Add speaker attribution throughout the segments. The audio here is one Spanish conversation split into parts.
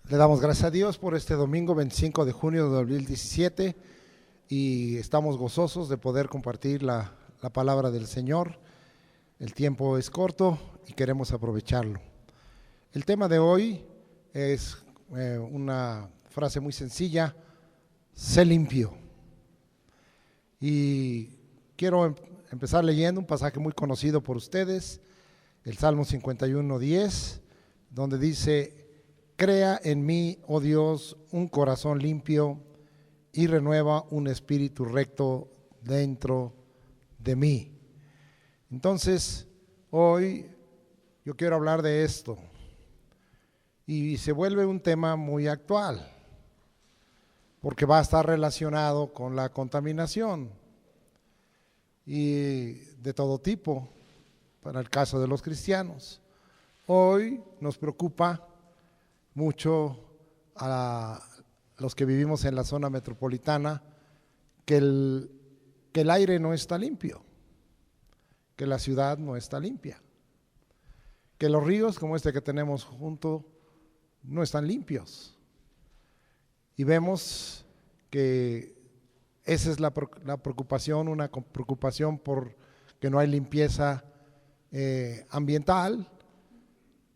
Speaker 1: Le damos gracias a Dios por este domingo 25 de junio de 2017 y estamos gozosos de poder compartir la palabra del Señor. El tiempo es corto y queremos aprovecharlo. El tema de hoy es una frase muy sencilla: sé limpio. Y quiero empezar leyendo un pasaje muy conocido por ustedes, el Salmo 51:10, donde dice: crea en mí, oh Dios, un corazón limpio y renueva un espíritu recto dentro de mí. Entonces, hoy yo quiero hablar de esto y se vuelve un tema muy actual, porque va a estar relacionado con la contaminación y de todo tipo, para el caso de los cristianos. Hoy nos preocupa mucho a los que vivimos en la zona metropolitana que el aire no está limpio, que la ciudad no está limpia, que los ríos como este que tenemos junto no están limpios. Y vemos que esa es la preocupación, una preocupación por que no hay limpieza ambiental.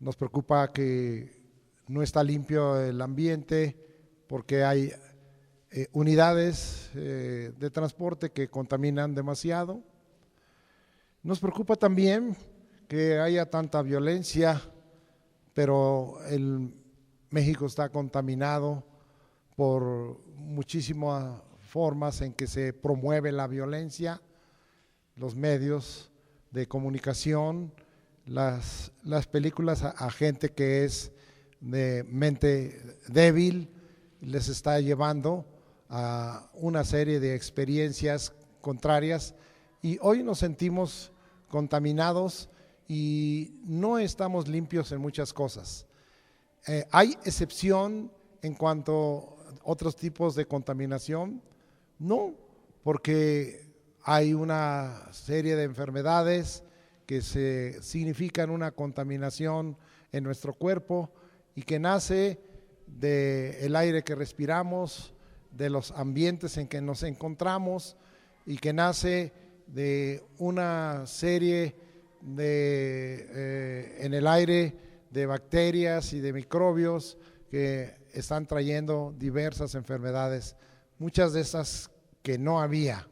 Speaker 1: Nos preocupa que no está limpio el ambiente porque hay unidades de transporte que contaminan demasiado. Nos preocupa también que haya tanta violencia, pero México está contaminado por muchísimas formas en que se promueve la violencia, los medios de comunicación, las películas a gente que es de mente débil, les está llevando a una serie de experiencias contrarias y hoy nos sentimos contaminados y no estamos limpios en muchas cosas. ¿Hay excepción en cuanto a otros tipos de contaminación? No, porque hay una serie de enfermedades que significan una contaminación en nuestro cuerpo y que nace del aire que respiramos, de los ambientes en que nos encontramos y que nace de una serie en el aire de bacterias y de microbios que están trayendo diversas enfermedades, muchas de esas que no había.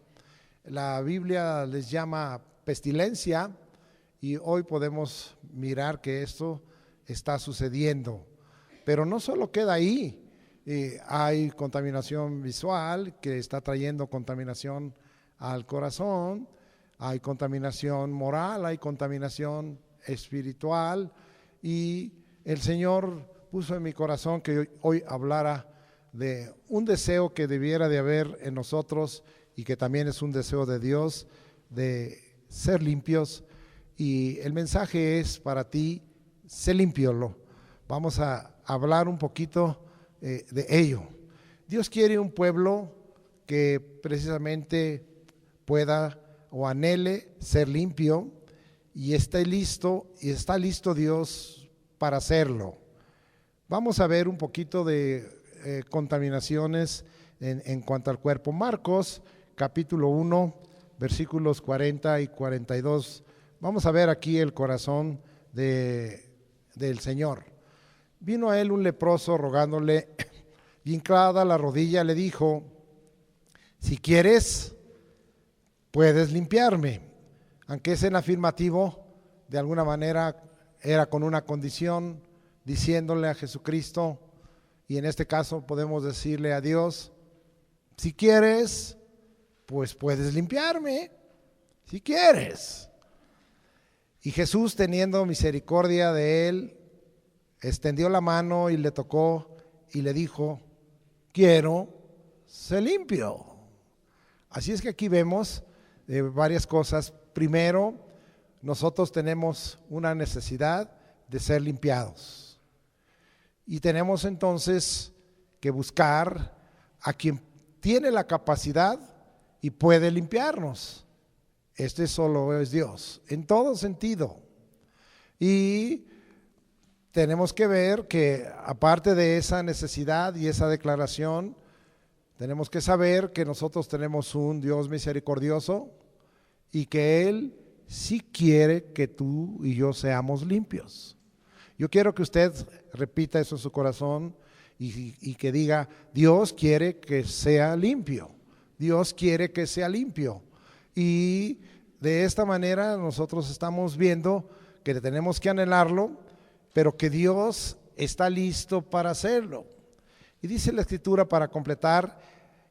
Speaker 1: La Biblia les llama pestilencia y hoy podemos mirar que esto está sucediendo. Pero no solo queda ahí, hay contaminación visual que está trayendo contaminación al corazón, hay contaminación moral, hay contaminación espiritual y el Señor puso en mi corazón que hoy hablara de un deseo que debiera de haber en nosotros y que también es un deseo de Dios de ser limpios, y el mensaje es para ti: sé limpio. Vamos a hablar un poquito de ello. Dios quiere un pueblo que precisamente pueda o anhele ser limpio y está listo Dios para hacerlo. Vamos a ver un poquito de contaminaciones en cuanto al cuerpo. Marcos capítulo 1 versículos 40 y 42. Vamos a ver aquí el corazón del Señor. Vino a él un leproso rogándole, y hincada la rodilla le dijo: si quieres, puedes limpiarme. Aunque es en afirmativo, de alguna manera era con una condición, diciéndole a Jesucristo, y en este caso podemos decirle a Dios: si quieres, pues puedes limpiarme, si quieres. Y Jesús, teniendo misericordia de él, extendió la mano y le tocó y le dijo: quiero, sé limpio. Así es que aquí vemos varias cosas. Primero, nosotros tenemos una necesidad de ser limpiados y tenemos entonces que buscar a quien tiene la capacidad y puede limpiarnos. Este solo es Dios, en todo sentido. Y tenemos que ver que aparte de esa necesidad y esa declaración, tenemos que saber que nosotros tenemos un Dios misericordioso y que Él sí quiere que tú y yo seamos limpios. Yo quiero que usted repita eso en su corazón y que diga: Dios quiere que sea limpio, Dios quiere que sea limpio. Y de esta manera nosotros estamos viendo que tenemos que anhelarlo, pero que Dios está listo para hacerlo. Y dice la Escritura para completar: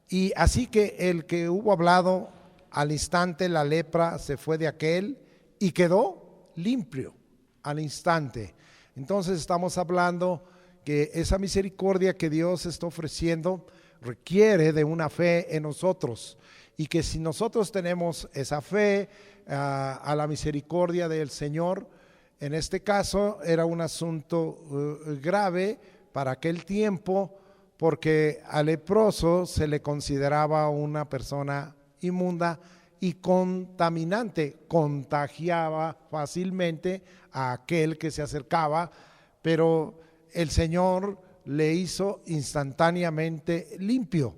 Speaker 1: y así que el que hubo hablado, al instante la lepra se fue de aquel y quedó limpio al instante. Entonces estamos hablando que esa misericordia que Dios está ofreciendo requiere de una fe en nosotros, y que si nosotros tenemos esa fe a la misericordia del Señor, en este caso era un asunto grave para aquel tiempo, porque al leproso se le consideraba una persona inmunda y contaminante, contagiaba fácilmente a aquel que se acercaba, pero el Señor le hizo instantáneamente limpio.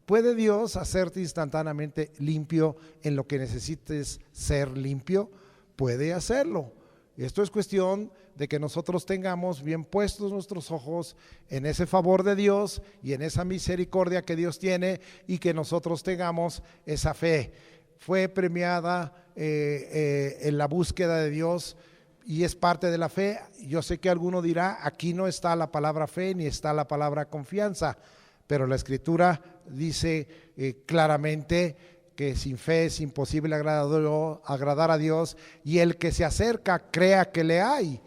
Speaker 1: ¿Puede Dios hacerte instantáneamente limpio en lo que necesites ser limpio? Puede hacerlo. Esto es cuestión de que nosotros tengamos bien puestos nuestros ojos en ese favor de Dios y en esa misericordia que Dios tiene, y que nosotros tengamos esa fe. Fue premiada en la búsqueda de Dios y es parte de la fe. Yo sé que alguno dirá: aquí no está la palabra fe ni está la palabra confianza, pero la Escritura dice claramente que sin fe es imposible agradar a Dios, y el que se acerca crea que le hay.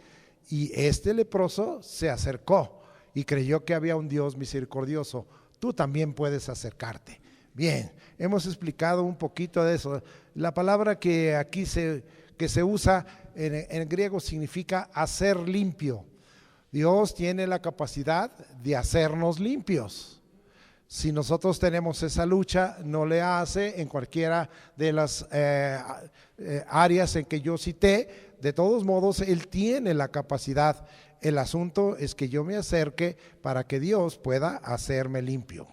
Speaker 1: Y este leproso se acercó y creyó que había un Dios misericordioso. Tú también puedes acercarte. Bien, hemos explicado un poquito de eso. La palabra que aquí se usa en griego significa hacer limpio. Dios tiene la capacidad de hacernos limpios. Si nosotros tenemos esa lucha, no le hace en cualquiera de las áreas en que yo cité. De todos modos, Él tiene la capacidad. El asunto es que yo me acerque para que Dios pueda hacerme limpio.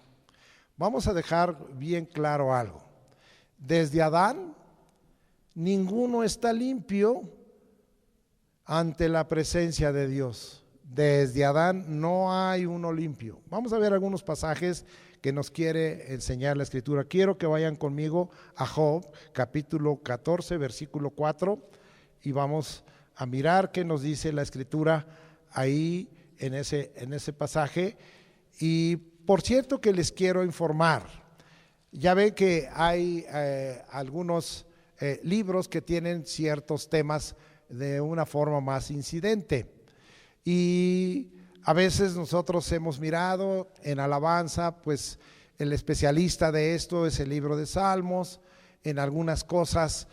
Speaker 1: Vamos a dejar bien claro algo. Desde Adán, ninguno está limpio ante la presencia de Dios. Desde Adán no hay uno limpio. Vamos a ver algunos pasajes que nos quiere enseñar la Escritura. Quiero que vayan conmigo a Job, capítulo 14, versículo 4, y vamos a mirar qué nos dice la Escritura ahí en ese pasaje. Y por cierto que les quiero informar, ya ven que hay algunos libros que tienen ciertos temas de una forma más incidente, y a veces nosotros hemos mirado en alabanza, pues el especialista de esto es el libro de Salmos. En algunas cosas,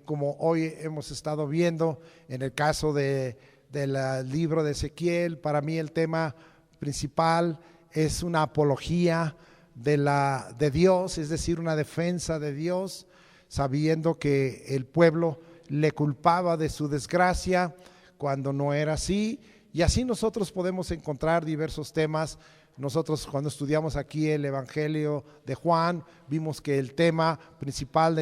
Speaker 1: como hoy hemos estado viendo, en el caso del libro de Ezequiel, para mí el tema principal es una apología de Dios, es decir, una defensa de Dios, sabiendo que el pueblo le culpaba de su desgracia cuando no era así. Y así nosotros podemos encontrar diversos temas. Nosotros cuando estudiamos aquí el Evangelio de Juan, vimos que el tema principal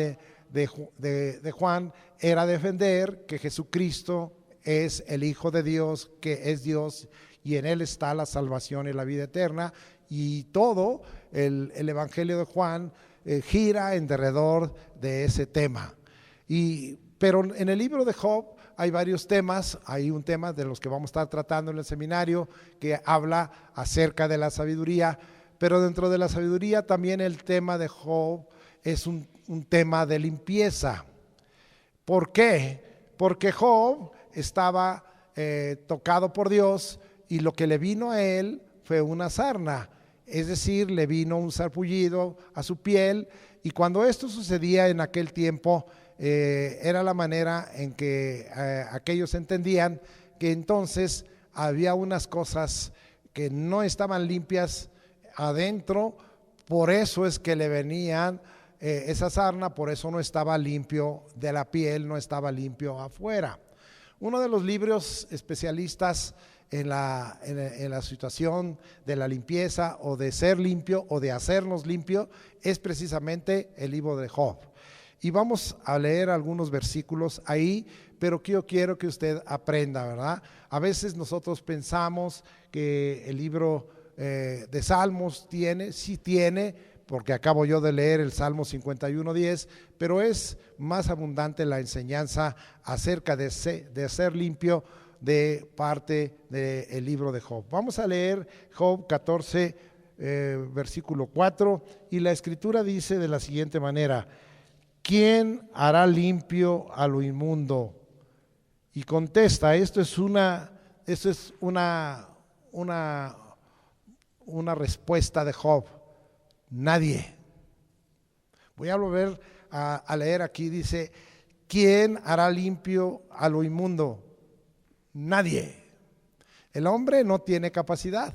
Speaker 1: de Juan era defender que Jesucristo es el Hijo de Dios, que es Dios, y en Él está la salvación y la vida eterna. Y todo el Evangelio de Juan gira en derredor de ese tema. Pero en el libro de Job hay varios temas. Hay un tema de los que vamos a estar tratando en el seminario que habla acerca de la sabiduría, pero dentro de la sabiduría también el tema de Job es un tema de limpieza. ¿Por qué? Porque Job estaba tocado por Dios, y lo que le vino a él fue una sarna, es decir, le vino un sarpullido a su piel. Y cuando esto sucedía en aquel tiempo, era la manera en que aquellos entendían que entonces había unas cosas que no estaban limpias adentro, por eso es que le venían esa sarna, por eso no estaba limpio de la piel, no estaba limpio afuera. Uno de los libros especialistas en la situación de la limpieza o de ser limpio o de hacernos limpio es precisamente el libro de Job. Y vamos a leer algunos versículos ahí, pero yo quiero que usted aprenda, ¿verdad? A veces nosotros pensamos que el libro de Salmos sí tiene, porque acabo yo de leer el Salmo 51:10, pero es más abundante la enseñanza acerca de ser limpio de parte del libro de Job. Vamos a leer Job 14, versículo 4, y la escritura dice de la siguiente manera: ¿quién hará limpio a lo inmundo? Y contesta, esto es una respuesta de Job: nadie. Voy a volver a leer aquí, dice: ¿quién hará limpio a lo inmundo? Nadie. El hombre no tiene capacidad,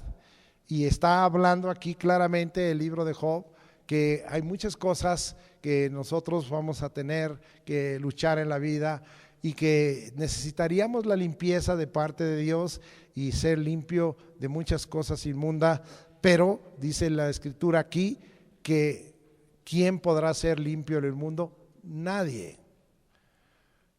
Speaker 1: y está hablando aquí claramente el libro de Job que hay muchas cosas que nosotros vamos a tener que luchar en la vida y que necesitaríamos la limpieza de parte de Dios y ser limpio de muchas cosas inmundas, pero dice la escritura aquí que ¿quién podrá ser limpio del mundo? Nadie.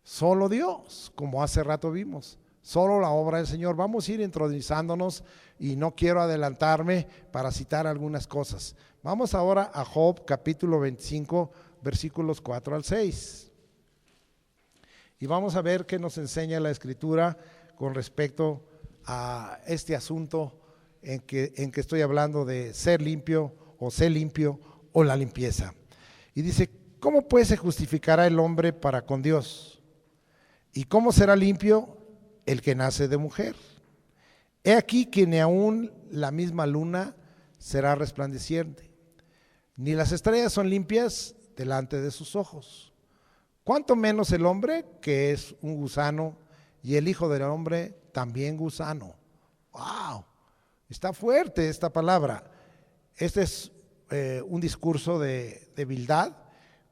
Speaker 1: Solo Dios, como hace rato vimos. Solo la obra del Señor. Vamos a ir introduciéndonos y no quiero adelantarme para citar algunas cosas. Vamos ahora a Job capítulo 25, versículos 4 al 6. Y vamos a ver qué nos enseña la escritura con respecto a este asunto en que estoy hablando de ser limpio o la limpieza. Y dice: ¿cómo pues se justificará el hombre para con Dios? ¿Y cómo será limpio el que nace de mujer? He aquí que ni aun la misma luna será resplandeciente, ni las estrellas son limpias delante de sus ojos. Cuánto menos el hombre, que es un gusano, y el hijo del hombre también gusano. ¡Wow! Está fuerte esta palabra. Este es un discurso de Bildad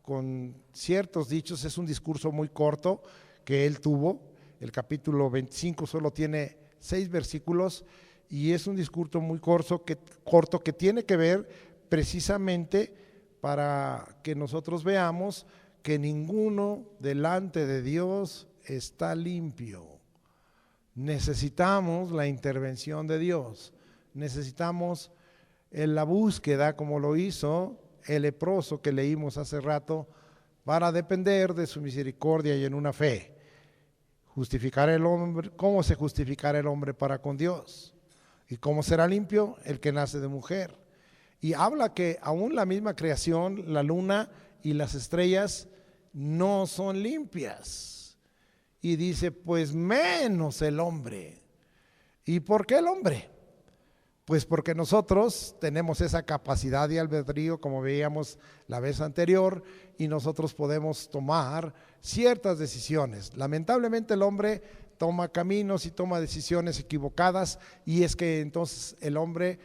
Speaker 1: con ciertos dichos. Es un discurso muy corto que él tuvo. El capítulo 25 solo tiene 6 versículos y es un discurso muy corto que tiene que ver precisamente para que nosotros veamos que ninguno delante de Dios está limpio. Necesitamos la intervención de Dios, necesitamos la búsqueda, como lo hizo el leproso que leímos hace rato, para depender de su misericordia y en una fe. Justificar el hombre, ¿cómo se justificará el hombre para con Dios? ¿Y cómo será limpio el que nace de mujer? Y habla que aún la misma creación, la luna y las estrellas no son limpias. Y dice, pues menos el hombre. ¿Y por qué el hombre? Pues porque nosotros tenemos esa capacidad de albedrío, como veíamos la vez anterior, y nosotros podemos tomar ciertas decisiones. Lamentablemente el hombre toma caminos y toma decisiones equivocadas, y es que entonces el hombre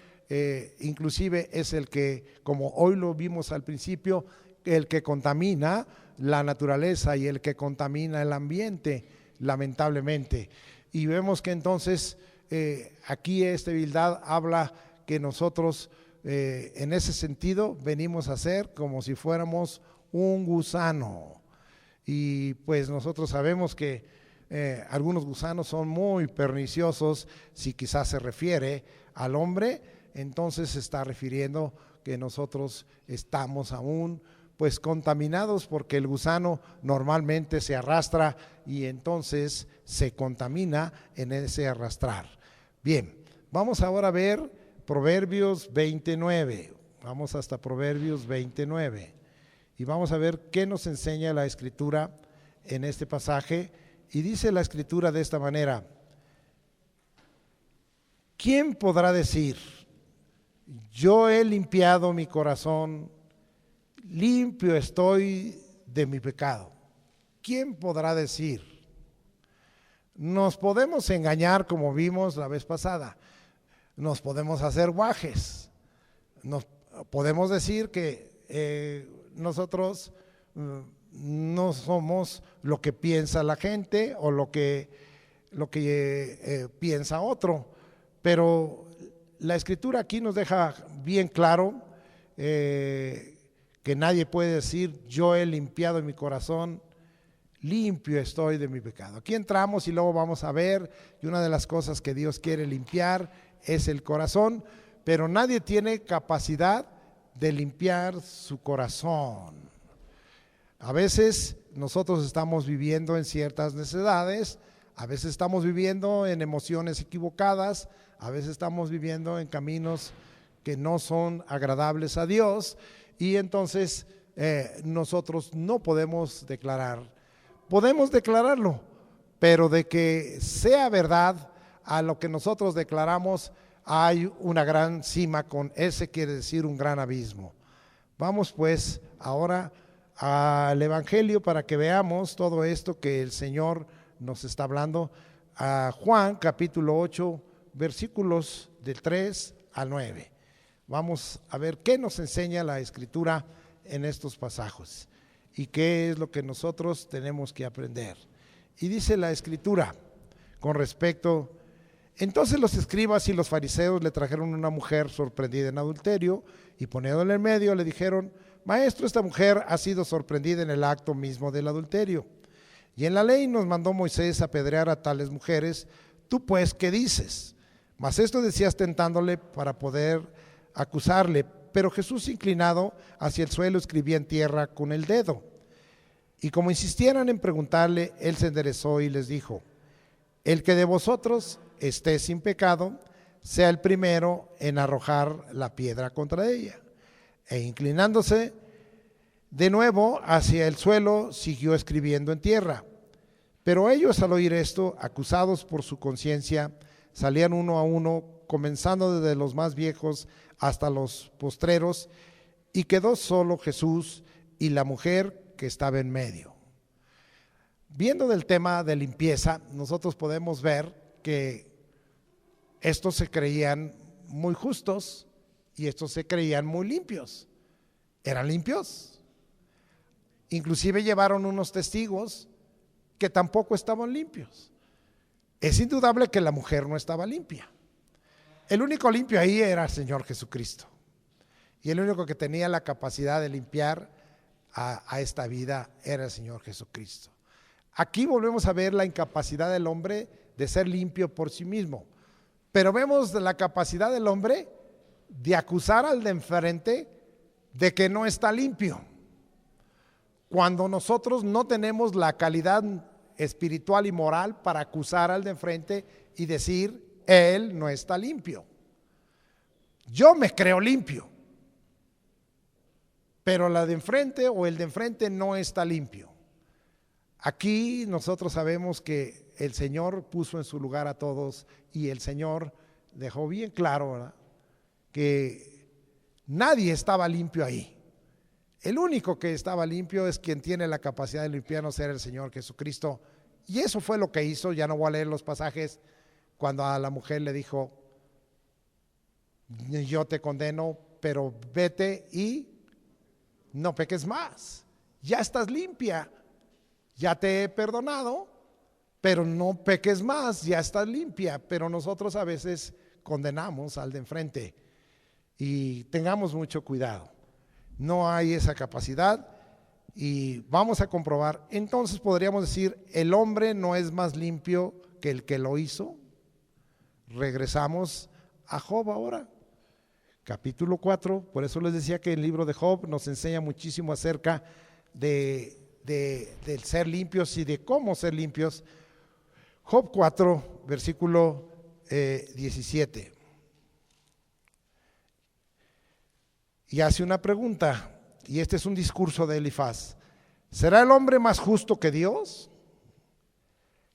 Speaker 1: inclusive es el que, como hoy lo vimos al principio, el que contamina la naturaleza y el que contamina el ambiente, lamentablemente. Y vemos que entonces aquí Bildad habla que nosotros en ese sentido venimos a ser como si fuéramos un gusano. Y pues nosotros sabemos que algunos gusanos son muy perniciosos. Si quizás se refiere al hombre, entonces se está refiriendo que nosotros estamos aún pues contaminados, porque el gusano normalmente se arrastra y entonces se contamina en ese arrastrar. Bien, vamos ahora a ver Proverbios 29. Vamos hasta Proverbios 29 y vamos a ver qué nos enseña la escritura en este pasaje. Y dice la escritura de esta manera: ¿quién podrá decir, yo he limpiado mi corazón, limpio estoy de mi pecado? ¿Quién podrá decir? Nos podemos engañar, como vimos la vez pasada. Nos podemos hacer guajes. Nos podemos decir que nosotros no somos lo que piensa la gente o lo que piensa otro. Pero la Escritura aquí nos deja bien claro que nadie puede decir: yo he limpiado en mi corazón, limpio estoy de mi pecado. Aquí entramos y luego vamos a ver, y una de las cosas que Dios quiere limpiar es el corazón, pero nadie tiene capacidad de limpiar su corazón. A veces nosotros estamos viviendo en ciertas necesidades, a veces estamos viviendo en emociones equivocadas, a veces estamos viviendo en caminos que no son agradables a Dios, y entonces nosotros no podemos podemos declararlo, pero de que sea verdad a lo que nosotros declaramos, hay una gran cima, con ese quiere decir un gran abismo. Vamos pues ahora al Evangelio para que veamos todo esto que el Señor nos está hablando. A Juan capítulo 8, versículos del 3 al 9. Vamos a ver qué nos enseña la Escritura en estos pasajes y qué es lo que nosotros tenemos que aprender. Y dice la Escritura con respecto: entonces los escribas y los fariseos le trajeron una mujer sorprendida en adulterio, y poniéndola en medio le dijeron: Maestro, esta mujer ha sido sorprendida en el acto mismo del adulterio, y en la ley nos mandó Moisés apedrear a tales mujeres. Tú pues, ¿qué dices? Mas esto decías tentándole para poder acusarle. Pero Jesús, inclinado hacia el suelo, escribía en tierra con el dedo. Y como insistieran en preguntarle, él se enderezó y les dijo: el que de vosotros esté sin pecado, sea el primero en arrojar la piedra contra ella. E inclinándose de nuevo hacia el suelo, siguió escribiendo en tierra. Pero ellos, al oír esto, acusados por su conciencia, salían uno a uno, comenzando desde los más viejos hasta los postreros, y quedó solo Jesús y la mujer que estaba en medio. Viendo del tema de limpieza, nosotros podemos ver que estos se creían muy justos y estos se creían muy limpios. Eran limpios. Inclusive llevaron unos testigos que tampoco estaban limpios. Es indudable que la mujer no estaba limpia. El único limpio ahí era el Señor Jesucristo. Y el único que tenía la capacidad de limpiar a esta vida era el Señor Jesucristo. Aquí volvemos a ver la incapacidad del hombre de ser limpio por sí mismo. Pero vemos la capacidad del hombre de acusar al de enfrente de que no está limpio, cuando nosotros no tenemos la calidad espiritual y moral para acusar al de enfrente y decir: él no está limpio. Yo me creo limpio, pero la de enfrente o el de enfrente no está limpio. Aquí nosotros sabemos que el Señor puso en su lugar a todos, y el Señor dejó bien claro, ¿verdad?, que nadie estaba limpio ahí. El único que estaba limpio es quien tiene la capacidad de limpiarnos, era el Señor Jesucristo. Y eso fue lo que hizo. Ya no voy a leer los pasajes. Cuando a la mujer le dijo: yo te condeno, pero vete y no peques más. Ya estás limpia, ya te he perdonado, pero no peques más, ya estás limpia. Pero nosotros a veces condenamos al de enfrente, y tengamos mucho cuidado. No hay esa capacidad, y vamos a comprobar. Entonces podríamos decir: el hombre no es más limpio que el que lo hizo. Regresamos a Job ahora, capítulo 4. Por eso les decía que el libro de Job nos enseña muchísimo acerca del ser limpios y de cómo ser limpios. Job 4, versículo 17. Y hace una pregunta, y este es un discurso de Elifaz: ¿será el hombre más justo que Dios?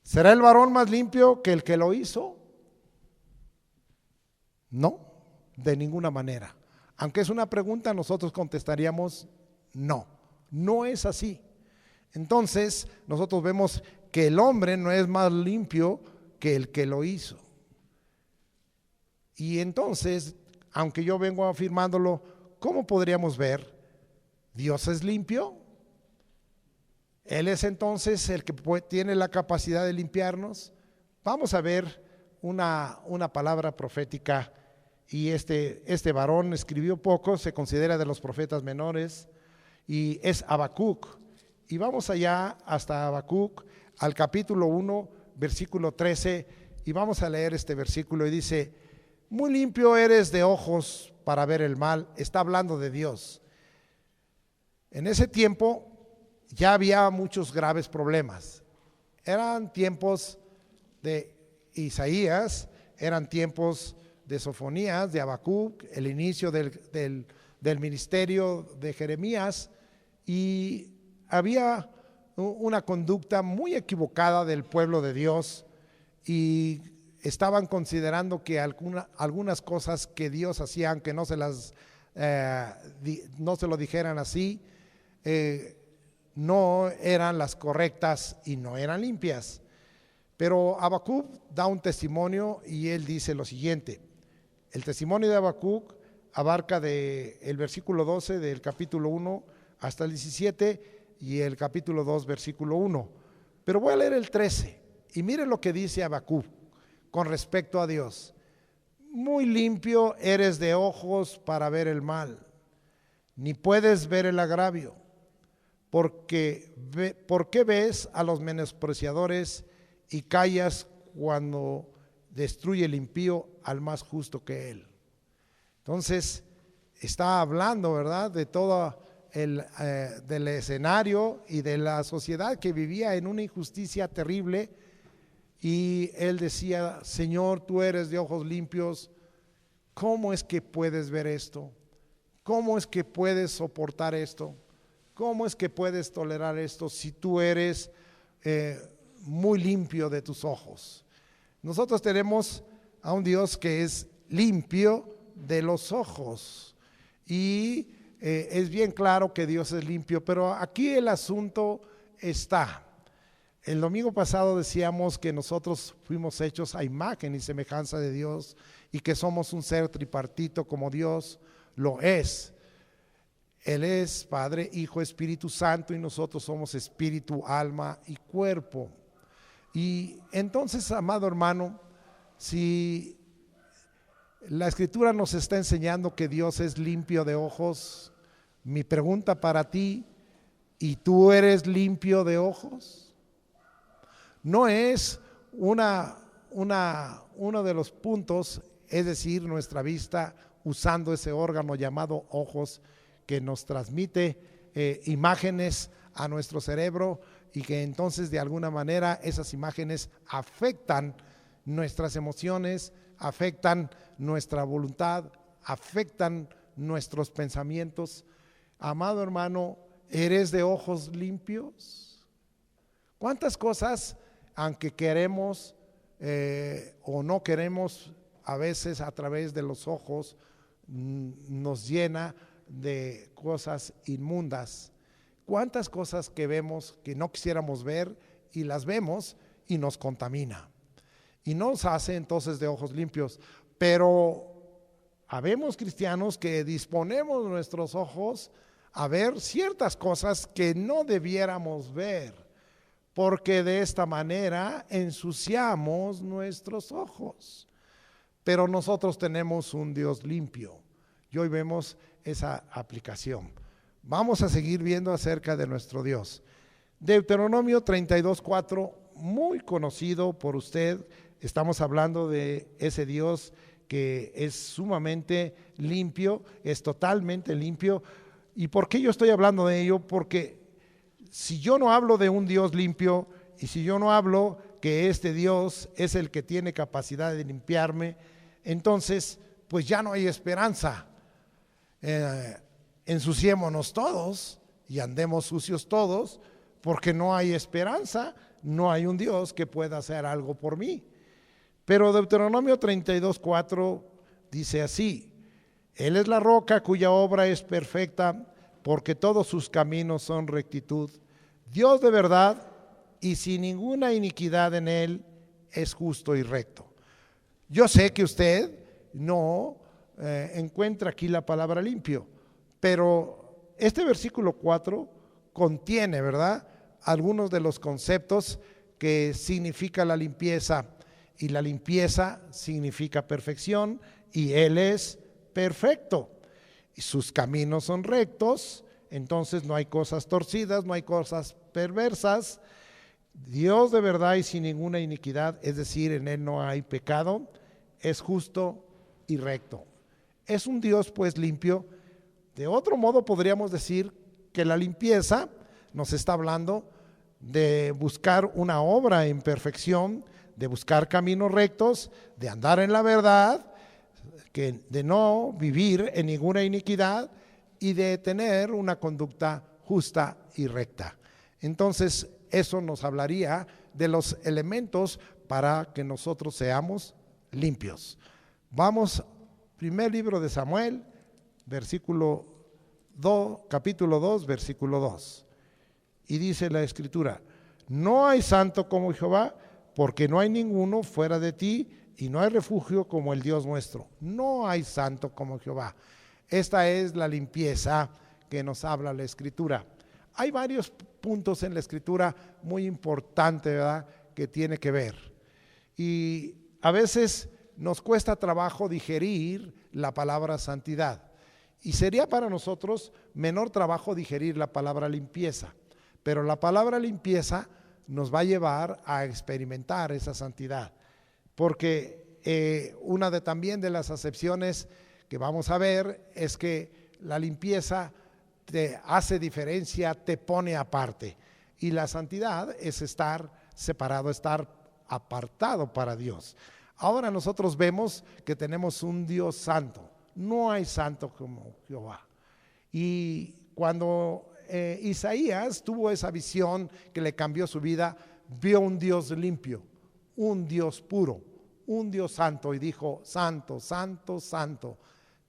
Speaker 1: ¿Será el varón más limpio que el que lo hizo? No, de ninguna manera. Aunque es una pregunta, nosotros contestaríamos: no, no es así. Entonces nosotros vemos que el hombre no es más limpio que el que lo hizo. Y entonces, aunque yo vengo afirmándolo, ¿cómo podríamos ver? Dios es limpio. Él es entonces el que tiene la capacidad de limpiarnos. vamos a ver una palabra profética. Y este varón escribió poco, se considera de los profetas menores, y es Habacuc. Y vamos allá hasta Habacuc, al capítulo 1, versículo 13, y vamos a leer este versículo, y dice: muy limpio eres de ojos para ver el mal. Está hablando de Dios. En ese tiempo ya había muchos graves problemas. Eran tiempos de Isaías, eran tiempos de Sofonías, de Habacuc, el inicio del ministerio de Jeremías, y había una conducta muy equivocada del pueblo de Dios, y estaban considerando que algunas cosas que Dios hacía, aunque no se lo dijeran así, no eran las correctas y no eran limpias. Pero Habacuc da un testimonio y él dice lo siguiente. El testimonio de Habacuc abarca el versículo 12 del capítulo 1 hasta el 17 y el capítulo 2 versículo 1. Pero voy a leer el 13 y miren lo que dice Habacuc con respecto a Dios. Muy limpio eres de ojos para ver el mal, ni puedes ver el agravio, ¿por qué ves a los menospreciadores y callas cuando destruye el impío al más justo que él? Entonces está hablando, ¿verdad?, de todo del escenario y de la sociedad que vivía en una injusticia terrible, y él decía: Señor, tú eres de ojos limpios, ¿cómo es que puedes ver esto? ¿Cómo es que puedes soportar esto? ¿Cómo es que puedes tolerar esto si tú eres muy limpio de tus ojos? Nosotros tenemos a un Dios que es limpio de los ojos, y es bien claro que Dios es limpio, pero aquí el asunto está. El domingo pasado decíamos que nosotros fuimos hechos a imagen y semejanza de Dios, y que somos un ser tripartito como Dios lo es. Él es Padre, Hijo, Espíritu Santo, y nosotros somos espíritu, alma y cuerpo. Y entonces, amado hermano, si la Escritura nos está enseñando que Dios es limpio de ojos, mi pregunta para ti: ¿y tú eres limpio de ojos? No es uno de los puntos, es decir, nuestra vista, usando ese órgano llamado ojos, que nos transmite imágenes a nuestro cerebro, y que entonces de alguna manera esas imágenes afectan nuestras emociones, afectan nuestra voluntad, afectan nuestros pensamientos. Amado hermano, ¿eres de ojos limpios? ¿Cuántas cosas, aunque queremos o no queremos, a veces a través de los ojos nos llena de cosas inmundas? ¿Cuántas cosas que vemos que no quisiéramos ver y las vemos y nos contamina y nos hace entonces de ojos limpios? Pero habemos cristianos que disponemos nuestros ojos a ver ciertas cosas que no debiéramos ver, porque de esta manera ensuciamos nuestros ojos. Pero nosotros tenemos un Dios limpio, y hoy vemos esa aplicación. Vamos a seguir viendo acerca de nuestro Dios. Deuteronomio 32:4, muy conocido por usted. Estamos hablando de ese Dios que es sumamente limpio, es totalmente limpio. ¿Y por qué yo estoy hablando de ello? Porque si yo no hablo de un Dios limpio, y si yo no hablo que este Dios es el que tiene capacidad de limpiarme, entonces pues ya no hay esperanza. Ensuciémonos todos y andemos sucios todos, porque no hay esperanza, no hay un Dios que pueda hacer algo por mí. Pero Deuteronomio 32:4 dice así: Él es la roca cuya obra es perfecta, porque todos sus caminos son rectitud. Dios de verdad y sin ninguna iniquidad en él, es justo y recto. Yo sé que usted no encuentra aquí la palabra limpio, pero este versículo 4 contiene, ¿verdad?, algunos de los conceptos que significa la limpieza. y la limpieza significa perfección, y Él es perfecto. Y sus caminos son rectos, entonces no hay cosas torcidas, no hay cosas perversas. Dios de verdad y sin ninguna iniquidad, es decir, en Él no hay pecado, es justo y recto. Es un Dios pues limpio. De otro modo podríamos decir que la limpieza nos está hablando de buscar una obra en perfección, de buscar caminos rectos, de andar en la verdad, de no vivir en ninguna iniquidad y de tener una conducta justa y recta. Entonces, eso nos hablaría de los elementos para que nosotros seamos limpios. Vamos, primer libro de Samuel, capítulo 2, versículo 2. Y dice la Escritura: no hay santo como Jehová, porque no hay ninguno fuera de ti, y no hay refugio como el Dios nuestro. No hay santo como Jehová. Esta es la limpieza que nos habla la Escritura. Hay varios puntos en la Escritura muy importantes, ¿verdad?, que tiene que ver. Y a veces nos cuesta trabajo digerir la palabra santidad. Y sería para nosotros menor trabajo digerir la palabra limpieza. Pero la palabra limpieza nos va a llevar a experimentar esa santidad. Porque también de las acepciones que vamos a ver es que la limpieza te hace diferencia, te pone aparte. Y la santidad es estar separado, estar apartado para Dios. Ahora nosotros vemos que tenemos un Dios santo. No hay santo como Jehová. Y cuando Isaías tuvo esa visión que le cambió su vida, vio un Dios limpio, un Dios puro, un Dios santo, y dijo: santo, santo, santo.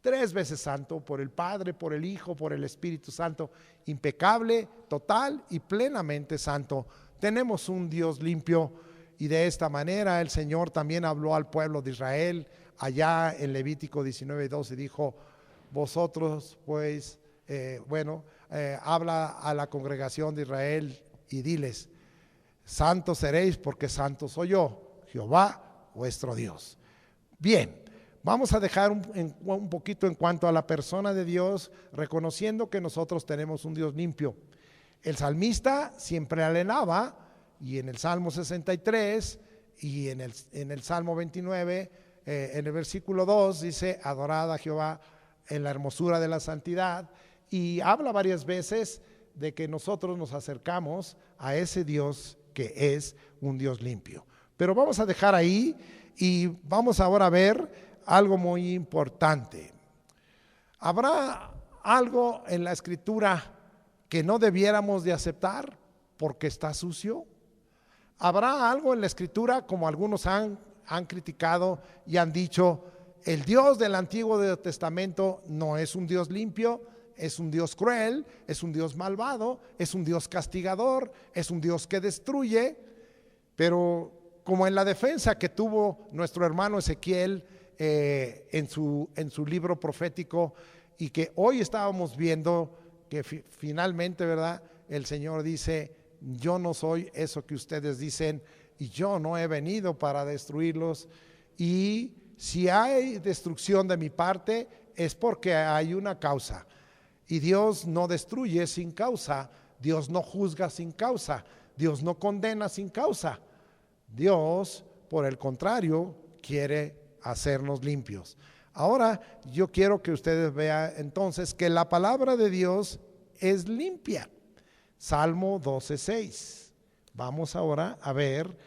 Speaker 1: 3 veces santo, por el Padre, por el Hijo, por el Espíritu Santo, impecable, total y plenamente santo. Tenemos un Dios limpio, y de esta manera el Señor también habló al pueblo de Israel allá en Levítico 19:12, dijo: vosotros pues, habla a la congregación de Israel y diles: santos seréis porque santo soy yo, Jehová vuestro Dios. Bien, vamos a dejar un poquito en cuanto a la persona de Dios, reconociendo que nosotros tenemos un Dios limpio. El salmista siempre alababa, y en el Salmo 63 y en el Salmo 29, en el versículo 2 dice: adorad a Jehová en la hermosura de la santidad, y habla varias veces de que nosotros nos acercamos a ese Dios que es un Dios limpio. Pero vamos a dejar ahí y vamos ahora a ver algo muy importante. ¿Habrá algo en la Escritura que no debiéramos de aceptar porque está sucio? ¿Habrá algo en la Escritura, como algunos han criticado y han dicho: el Dios del Antiguo Testamento no es un Dios limpio, es un Dios cruel, es un Dios malvado, es un Dios castigador, es un Dios que destruye? Pero como en la defensa que tuvo nuestro hermano Ezequiel en su libro profético, y que hoy estábamos viendo que finalmente, ¿verdad?, el Señor dice: yo no soy eso que ustedes dicen, y yo no he venido para destruirlos, y si hay destrucción de mi parte es porque hay una causa, y Dios no destruye sin causa, Dios no juzga sin causa, Dios no condena sin causa. Dios, por el contrario, quiere hacernos limpios. Ahora yo quiero que ustedes vean entonces que la palabra de Dios es limpia. Salmo 12:6. Vamos ahora a ver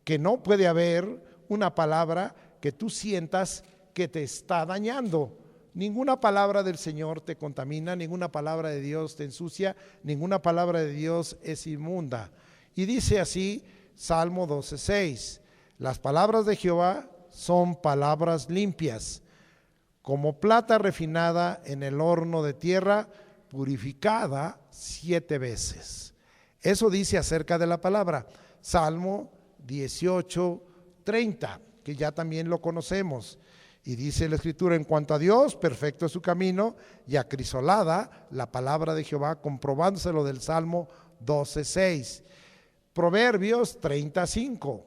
Speaker 1: que no puede haber una palabra que tú sientas que te está dañando. Ninguna palabra del Señor te contamina, ninguna palabra de Dios te ensucia, ninguna palabra de Dios es inmunda. Y dice así Salmo 12:6: las palabras de Jehová son palabras limpias, como plata refinada en el horno de tierra, purificada 7 veces. Eso dice acerca de la palabra. Salmo 18:30, que ya también lo conocemos. Y dice la Escritura: en cuanto a Dios, perfecto es su camino, y acrisolada la palabra de Jehová, comprobándoselo del Salmo 12:6. Proverbios 35,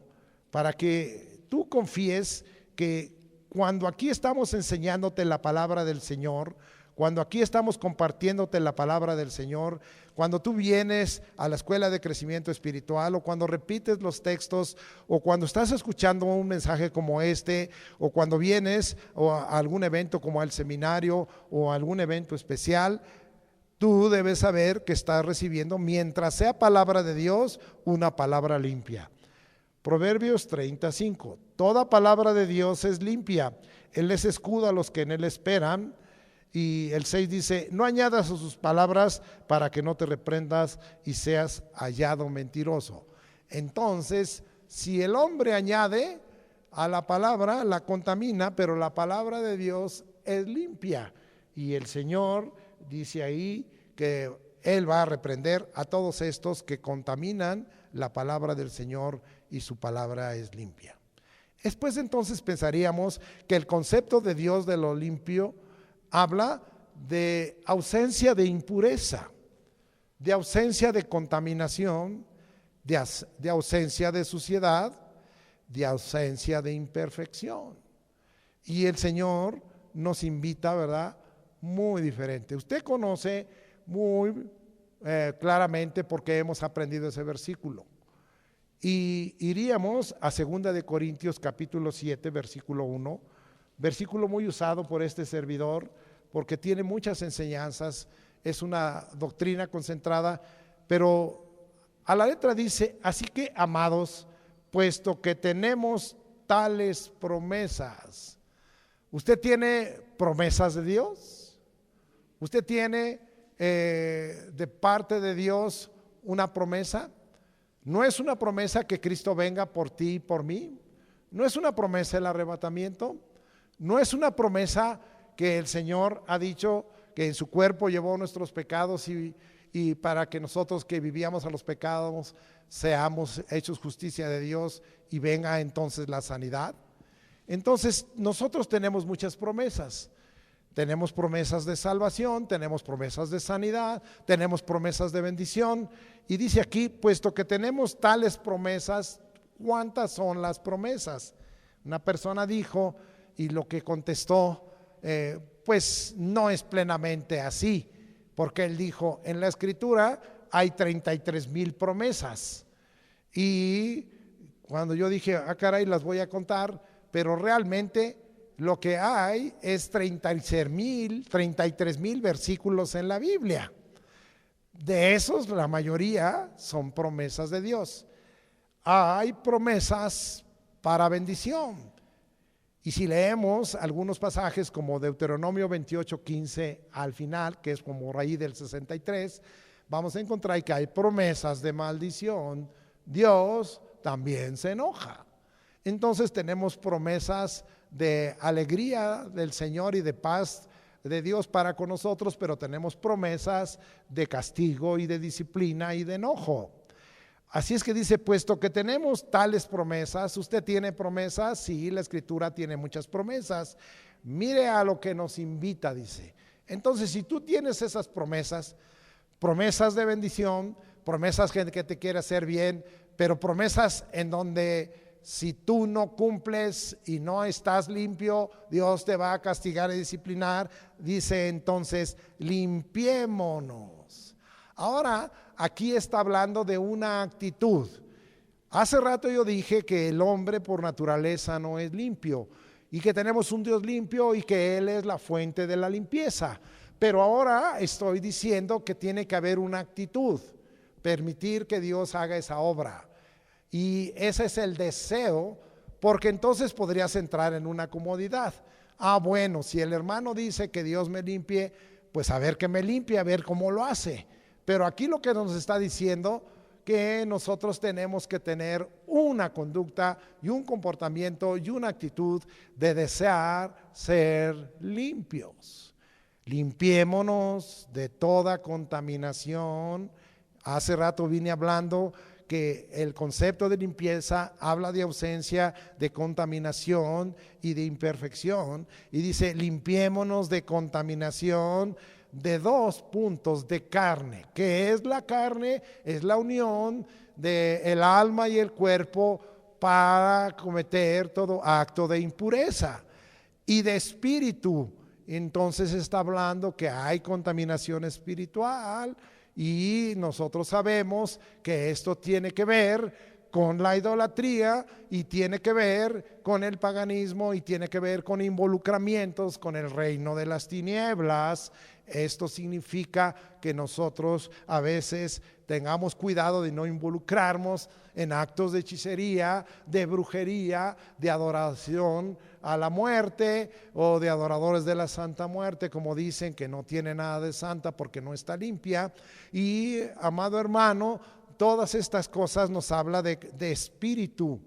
Speaker 1: para que tú confíes que cuando aquí estamos enseñándote la palabra del Señor, cuando aquí estamos compartiéndote la palabra del Señor, cuando tú vienes a la escuela de crecimiento espiritual, o cuando repites los textos, o cuando estás escuchando un mensaje como este, o cuando vienes a algún evento como al seminario o a algún evento especial, tú debes saber que estás recibiendo, mientras sea palabra de Dios, una palabra limpia. Proverbios 35, toda palabra de Dios es limpia, Él es escudo a los que en Él esperan. Y el 6 dice, no añadas a sus palabras para que no te reprendas y seas hallado mentiroso. Entonces, si el hombre añade a la palabra, la contamina, pero la palabra de Dios es limpia. Y el Señor dice ahí que Él va a reprender a todos estos que contaminan la palabra del Señor, y su palabra es limpia. Después entonces pensaríamos que el concepto de Dios de lo limpio habla de ausencia de impureza, de ausencia de contaminación, de ausencia de suciedad, de ausencia de imperfección. Y el Señor nos invita, ¿verdad? Muy diferente. Usted conoce muy claramente porque hemos aprendido ese versículo. Y iríamos a 2 de Corintios capítulo 7, versículo 1, versículo muy usado por este servidor porque tiene muchas enseñanzas, es una doctrina concentrada, pero a la letra dice, así que amados, puesto que tenemos tales promesas. ¿Usted tiene promesas de Dios? ¿Usted tiene de parte de Dios una promesa? No es una promesa que Cristo venga por ti y por mí. No es una promesa el arrebatamiento. No es una promesa que el Señor ha dicho que en su cuerpo llevó nuestros pecados y para que nosotros que vivíamos a los pecados seamos hechos justicia de Dios y venga entonces la sanidad. Entonces nosotros tenemos muchas promesas. Tenemos promesas de salvación, tenemos promesas de sanidad, tenemos promesas de bendición. Y dice aquí, puesto que tenemos tales promesas, ¿cuántas son las promesas? Una persona dijo, y lo que contestó, pues no es plenamente así, porque él dijo, en la Escritura hay 33,000 promesas. Y cuando yo dije, caray, las voy a contar, pero realmente lo que hay es 33,000 versículos en la Biblia. De esos, la mayoría son promesas de Dios. Hay promesas para bendición. Y si leemos algunos pasajes como Deuteronomio 28:15 al final, que es como raíz del 63, vamos a encontrar que hay promesas de maldición. Dios también se enoja. Entonces tenemos promesas de alegría del Señor y de paz de Dios para con nosotros, pero tenemos promesas de castigo y de disciplina y de enojo. Así es que dice, puesto que tenemos tales promesas, ¿usted tiene promesas? Sí, la Escritura tiene muchas promesas. Mire a lo que nos invita, dice. Entonces, si tú tienes esas promesas, promesas de bendición, promesas que te quiere hacer bien, pero promesas en donde si tú no cumples y no estás limpio, Dios te va a castigar y disciplinar. Dice entonces, limpiémonos. Ahora, aquí está hablando de una actitud. Hace rato yo dije que el hombre por naturaleza no es limpio y que tenemos un Dios limpio y que Él es la fuente de la limpieza. Pero ahora estoy diciendo que tiene que haber una actitud, permitir que Dios haga esa obra. Y ese es el deseo, porque entonces podrías entrar en una comodidad. Bueno, si el hermano dice que Dios me limpie, pues a ver que me limpie, a ver cómo lo hace. Pero aquí lo que nos está diciendo que nosotros tenemos que tener una conducta y un comportamiento y una actitud de desear ser limpios. Limpiémonos de toda contaminación. Hace rato vine hablando que el concepto de limpieza habla de ausencia, de contaminación y de imperfección. Y dice, limpiémonos de contaminación de 2 puntos de carne. ¿Qué es la carne? Es la unión del alma y el cuerpo para cometer todo acto de impureza. Y de espíritu, entonces está hablando que hay contaminación espiritual, y nosotros sabemos que esto tiene que ver con la idolatría y tiene que ver con el paganismo y tiene que ver con involucramientos con el reino de las tinieblas. Esto significa que nosotros a veces tengamos cuidado de no involucrarnos en actos de hechicería, de brujería, de adoración a la muerte o de adoradores de la Santa Muerte, como dicen, que no tiene nada de santa porque no está limpia. Y, amado hermano, todas estas cosas nos habla de espíritu.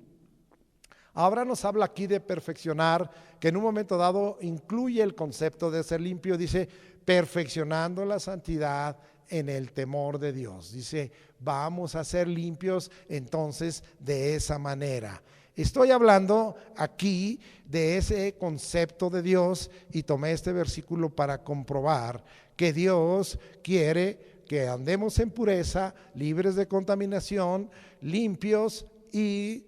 Speaker 1: Ahora nos habla aquí de perfeccionar, que en un momento dado incluye el concepto de ser limpio. Dice, perfeccionando la santidad en el temor de Dios. Dice, vamos a ser limpios entonces de esa manera. Estoy hablando aquí de ese concepto de Dios, y tomé este versículo para comprobar que Dios quiere que andemos en pureza, libres de contaminación, limpios y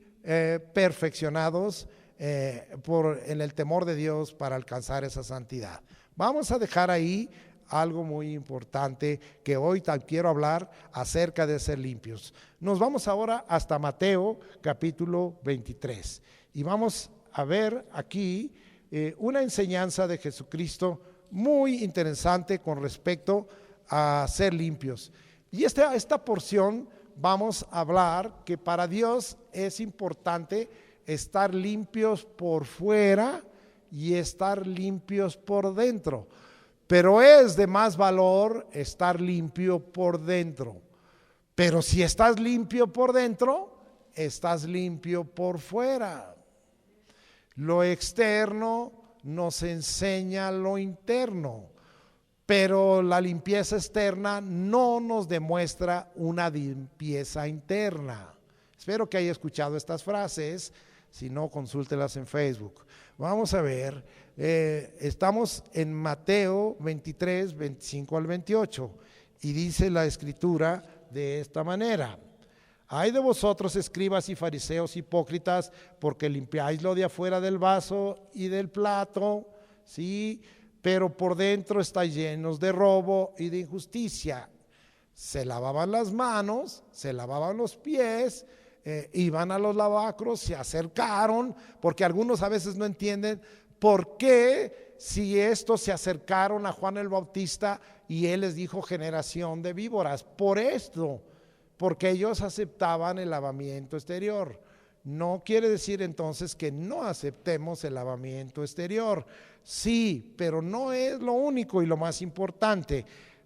Speaker 1: perfeccionados en el temor de Dios para alcanzar esa santidad. Vamos a dejar ahí algo muy importante que hoy quiero hablar acerca de ser limpios. Nos vamos ahora hasta Mateo capítulo 23 y vamos a ver aquí una enseñanza de Jesucristo muy interesante con respecto a ser limpios. Y esta porción vamos a hablar que para Dios es importante estar limpios por fuera y estar limpios por dentro, pero es de más valor estar limpio por dentro. Pero si estás limpio por dentro, estás limpio por fuera. Lo externo nos enseña lo interno, pero la limpieza externa no nos demuestra una limpieza interna. Espero que haya escuchado estas frases, si no, consúltelas en Facebook. Vamos a ver, estamos en Mateo 23, 25 al 28, y dice la escritura de esta manera: ay de vosotros, escribas y fariseos hipócritas, porque limpiáis lo de afuera del vaso y del plato, ¿sí?, pero por dentro estáis llenos de robo y de injusticia. Se lavaban las manos, se lavaban los pies, iban a los lavacros, se acercaron, porque algunos a veces no entienden por qué, si estos se acercaron a Juan el Bautista y él les dijo generación de víboras. Por esto, porque ellos aceptaban el lavamiento exterior. No quiere decir entonces que no aceptemos el lavamiento exterior. Sí, pero no es lo único y lo más importante.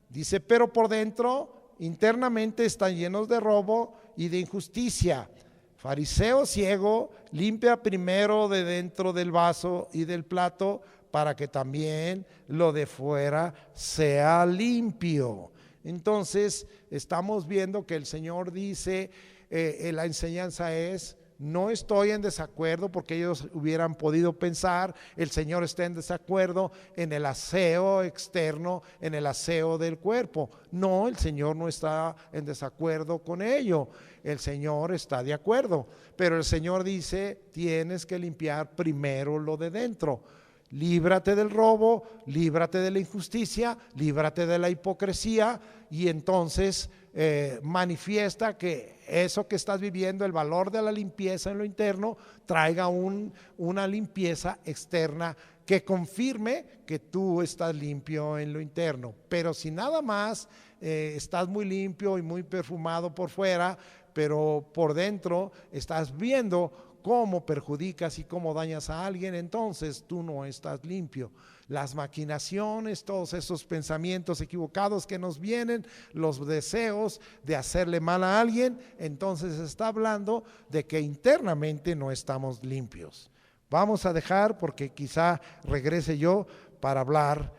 Speaker 1: Dice, pero por dentro, internamente están llenos de robo y de injusticia. Fariseo ciego, limpia primero de dentro del vaso y del plato, para que también lo de fuera sea limpio. Entonces estamos viendo que el Señor dice, la enseñanza es: no estoy en desacuerdo, porque ellos hubieran podido pensar, el Señor está en desacuerdo en el aseo externo, en el aseo del cuerpo. No, el Señor no está en desacuerdo con ello, el Señor está de acuerdo, pero el Señor dice, tienes que limpiar primero lo de dentro. Líbrate del robo, líbrate de la injusticia, líbrate de la hipocresía, y entonces manifiesta que eso que estás viviendo, el valor de la limpieza en lo interno, traiga una limpieza externa que confirme que tú estás limpio en lo interno. Pero si nada más estás muy limpio y muy perfumado por fuera, pero por dentro estás viendo cómo perjudicas y cómo dañas a alguien, entonces tú no estás limpio. Las maquinaciones, todos esos pensamientos equivocados que nos vienen, los deseos de hacerle mal a alguien, entonces está hablando de que internamente no estamos limpios. Vamos a dejar, porque quizá regrese yo para hablar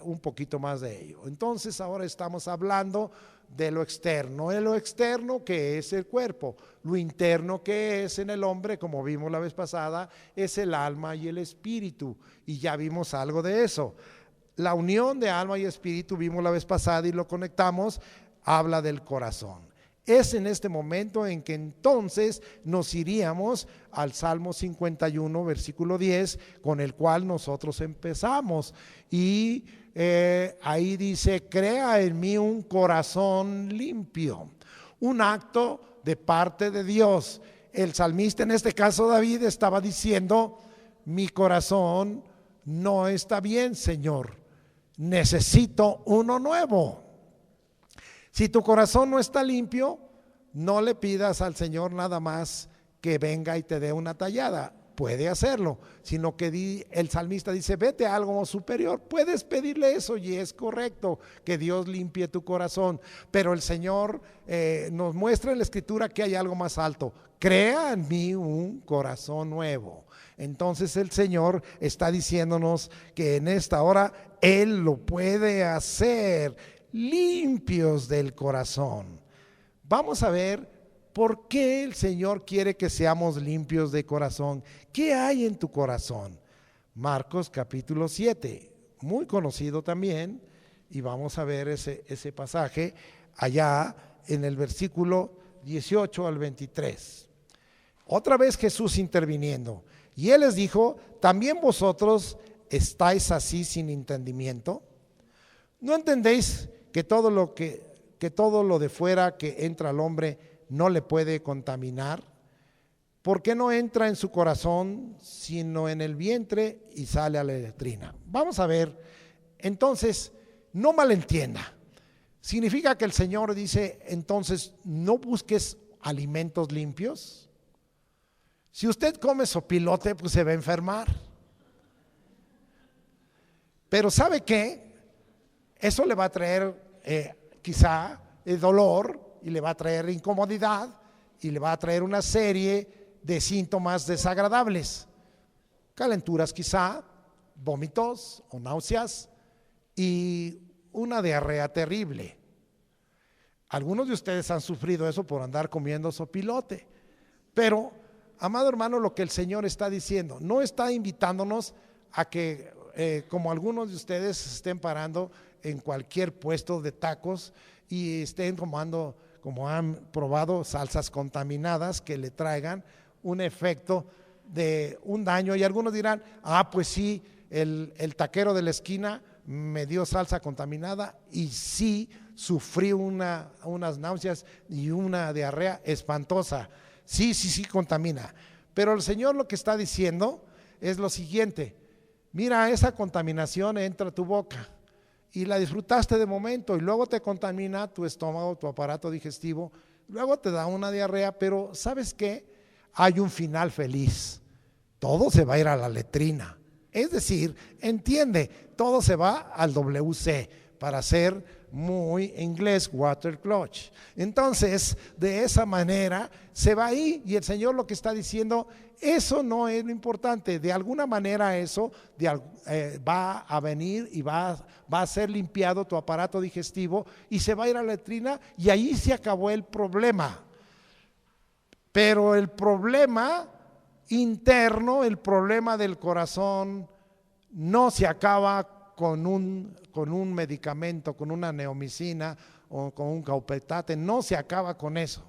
Speaker 1: un poquito más de ello. Entonces ahora estamos hablando de lo externo, que es el cuerpo, lo interno que es en el hombre, como vimos la vez pasada, es el alma y el espíritu, y ya vimos algo de eso. La unión de alma y espíritu, vimos la vez pasada y lo conectamos, habla del corazón. Es en este momento en que entonces nos iríamos al Salmo 51, versículo 10, con el cual nosotros empezamos. Y ahí dice: crea en mí un corazón limpio. Un acto de parte de Dios. El salmista, en este caso David, estaba diciendo: mi corazón no está bien, Señor, necesito uno nuevo. Si tu corazón no está limpio, no le pidas al Señor nada más que venga y te dé una tallada. Puede hacerlo, sino que el salmista dice: vete a algo superior. Puedes pedirle eso y es correcto que Dios limpie tu corazón, pero el Señor nos muestra en la Escritura que hay algo más alto: crea en mí un corazón nuevo. Entonces el Señor está diciéndonos que en esta hora Él lo puede hacer, limpios del corazón. Vamos a ver por qué el Señor quiere que seamos limpios de corazón. ¿Qué hay en tu corazón? Marcos capítulo 7, muy conocido también, y vamos a ver ese pasaje allá en el versículo 18 al 23. Otra vez Jesús interviniendo, y Él les dijo: ¿también vosotros estáis así sin entendimiento? ¿No entendéis que todo lo de fuera que entra al hombre no le puede contaminar? ¿Por qué no entra en su corazón, sino en el vientre y sale a la letrina? Vamos a ver, entonces, no malentienda. ¿Significa que el Señor dice entonces no busques alimentos limpios? Si usted come sopilote, pues se va a enfermar. Pero ¿sabe qué? Eso le va a traer quizá dolor, y le va a traer incomodidad, y le va a traer una serie de síntomas desagradables: calenturas quizá, vómitos o náuseas y una diarrea terrible. Algunos de ustedes han sufrido eso por andar comiendo sopilote. Pero, amado hermano, lo que el Señor está diciendo, no está invitándonos a que como algunos de ustedes se estén parando en cualquier puesto de tacos y estén tomando, como han probado, salsas contaminadas que le traigan un efecto de un daño. Y algunos dirán: pues sí, el taquero de la esquina me dio salsa contaminada y sí sufrí unas náuseas y una diarrea espantosa. Sí, contamina. Pero el Señor lo que está diciendo es lo siguiente: mira, esa contaminación entra a tu boca y la disfrutaste de momento, y luego te contamina tu estómago, tu aparato digestivo, luego te da una diarrea, pero ¿sabes qué? Hay un final feliz. Todo se va a ir a la letrina. Es decir, entiende, todo se va al WC, para ser muy inglés, water clutch. Entonces, de esa manera se va ahí, y el Señor lo que está diciendo: eso no es lo importante. De alguna manera eso va a venir y va a ser limpiado tu aparato digestivo y se va a ir a la letrina, y ahí se acabó el problema. Pero el problema interno, el problema del corazón, no se acaba con un medicamento, con una neomicina o con un caupetate. No se acaba con eso.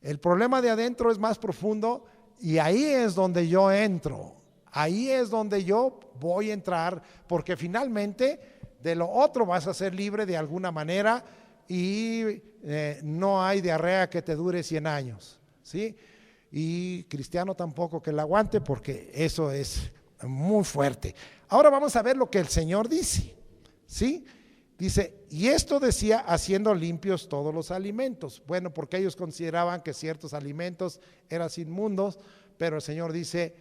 Speaker 1: El problema de adentro es más profundo, y ahí es donde yo entro. Ahí es donde yo voy a entrar, porque finalmente de lo otro vas a ser libre de alguna manera, y no hay diarrea que te dure 100 años, ¿sí? Y cristiano tampoco que la aguante, porque eso es muy fuerte. Ahora vamos a ver lo que el Señor dice, ¿sí? Dice: y esto decía haciendo limpios todos los alimentos. Bueno, porque ellos consideraban que ciertos alimentos eran inmundos, pero el Señor dice: